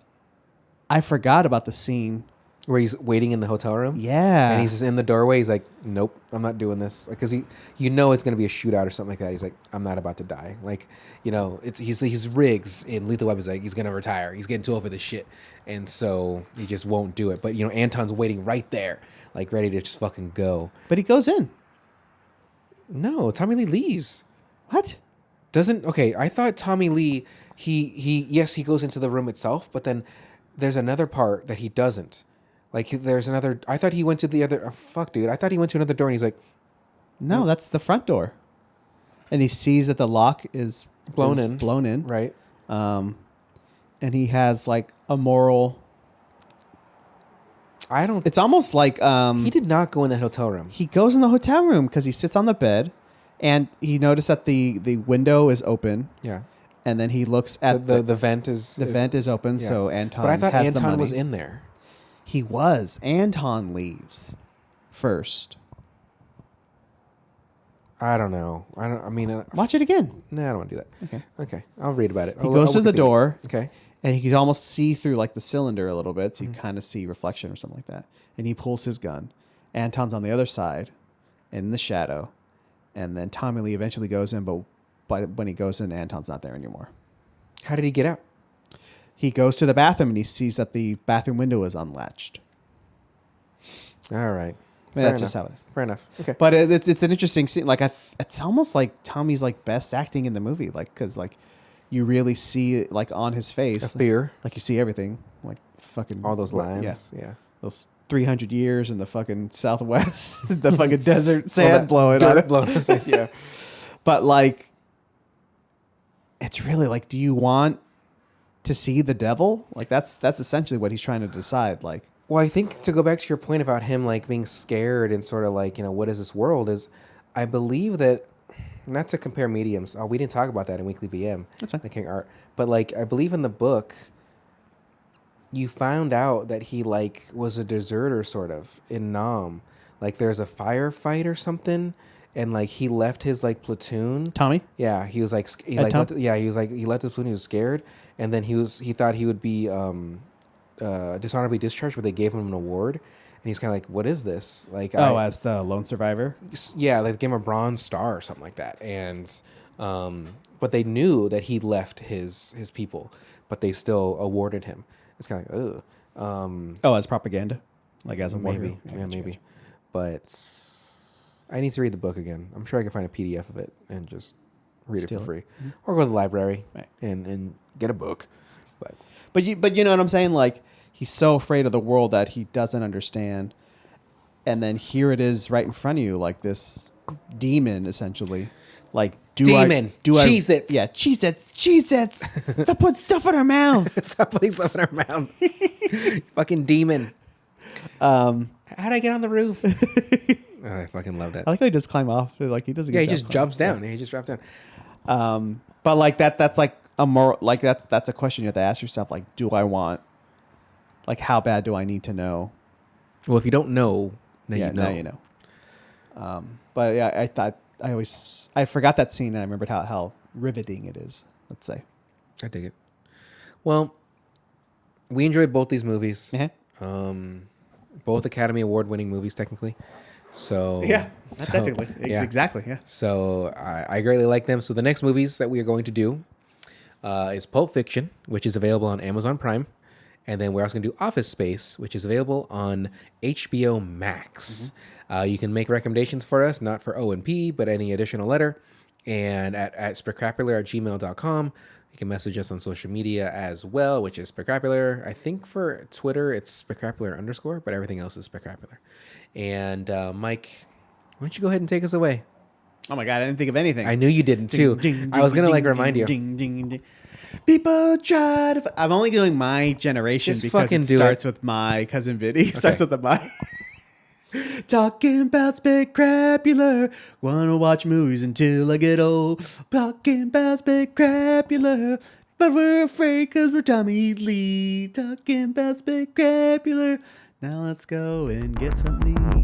I forgot about the scene where he's waiting in the hotel room. Yeah, and he's just in the doorway. He's like, "Nope, I'm not doing this." Like, cause it's gonna be a shootout or something like that. He's like, "I'm not about to die." Like, he's Riggs in Lethal Weapon. He's gonna retire. He's getting too old for this shit, and so he just won't do it. But Anton's waiting right there, like ready to just fucking go. But he goes in. No, Tommy Lee leaves. What? I thought Tommy Lee, he goes into the room itself, but then there's another part that he doesn't. Like there's another, I thought he went to the other, I thought he went to another door and he's like, no, that's the front door. And he sees that the lock is blown in. Right. And he has like a moral. It's almost like, he did not go in that hotel room. He goes in the hotel room because he sits on the bed. And he noticed that the window is open. Yeah. And then he looks at the vent is vent is open. Yeah. So Anton. But I thought Anton was in there. He was. Anton leaves first. I don't know. Watch it again. No, I don't want to do that. Okay. I'll read about it. He goes to the door. Okay. And he can almost see through like the cylinder a little bit. So you kind of see reflection or something like that. And he pulls his gun. Anton's on the other side in the shadow. And then Tommy Lee eventually goes in, but when he goes in, Anton's not there anymore. How did he get out? He goes to the bathroom and he sees that the bathroom window is unlatched. All right. That's just how it is. Fair enough. Okay. But it's an interesting scene. Like it's almost like Tommy's like best acting in the movie. Like because like you really see it like on his face. A fear. Like you see everything. Like fucking all those lines. Yeah. Those 300 years in the fucking Southwest, the fucking desert sand blowing on it. Blowing his face, yeah. But like, it's really like, do you want to see the devil? Like that's essentially what he's trying to decide. Like, well, I think to go back to your point about him like being scared and sort of like, what is this world is, I believe that, not to compare mediums. We didn't talk about that in Weekly BM. That's fine. The King Art. But like, I believe in the book, you found out that he like was a deserter sort of in Nam. Like there's a firefight or something, and like he left his like platoon. Tommy? Yeah, he was like he left his platoon. He was scared, and then he thought he would be dishonorably discharged, but they gave him an award, and he's kind of like, what is this? Like as the lone survivor? Yeah, like they gave him a Bronze Star or something like that, and but they knew that he left his people, but they still awarded him. It's kind of like, as propaganda? Like as a maybe. Yeah, maybe. But I need to read the book again. I'm sure I can find a PDF of it and just read it for free. Mm-hmm. Or go to the library and get a book. But you know what I'm saying? Like, he's so afraid of the world that he doesn't understand. And then here it is right in front of you, like this demon, essentially. Like, Cheez-Its. Yeah, Cheez-Its. Stop putting stuff in our mouths. Stop putting stuff in our mouth. Fucking demon. How'd I get on the roof? I fucking love that. I like how he just climb off. Like he doesn't. Yeah, he just jumps down. Yeah, he just drops down. But like that's like a more like that's a question you have to ask yourself. Like, do I want? Like, how bad do I need to know? Well, if you don't know, you know. Now you know. But yeah, I forgot that scene, and I remembered how riveting it is. Let's say. I dig it. Well, we enjoyed both these movies. Both Academy Award-winning movies, technically. So technically, exactly. Yeah. So I greatly like them. So the next movies that we are going to do is Pulp Fiction, which is available on Amazon Prime, and then we're also going to do Office Space, which is available on HBO Max. You can make recommendations for us, not for O&P, but any additional letter, and at spectacular@gmail.com. You can message us on social media as well, which is Spectacular. I think for Twitter, it's Spectacular _, but everything else is Spectacular. And Mike, why don't you go ahead and take us away? Oh my God, I didn't think of anything. I knew you didn't too. I was going to remind you. People try to... I'm only doing my generation just because fucking it starts with my cousin Vinny. It starts with the my. Talking about spectacular. Wanna watch movies until I get old. Talking about spectacular. But we're afraid cause we're Tommy Lee. Talking about spectacular. Now let's go and get something to eat.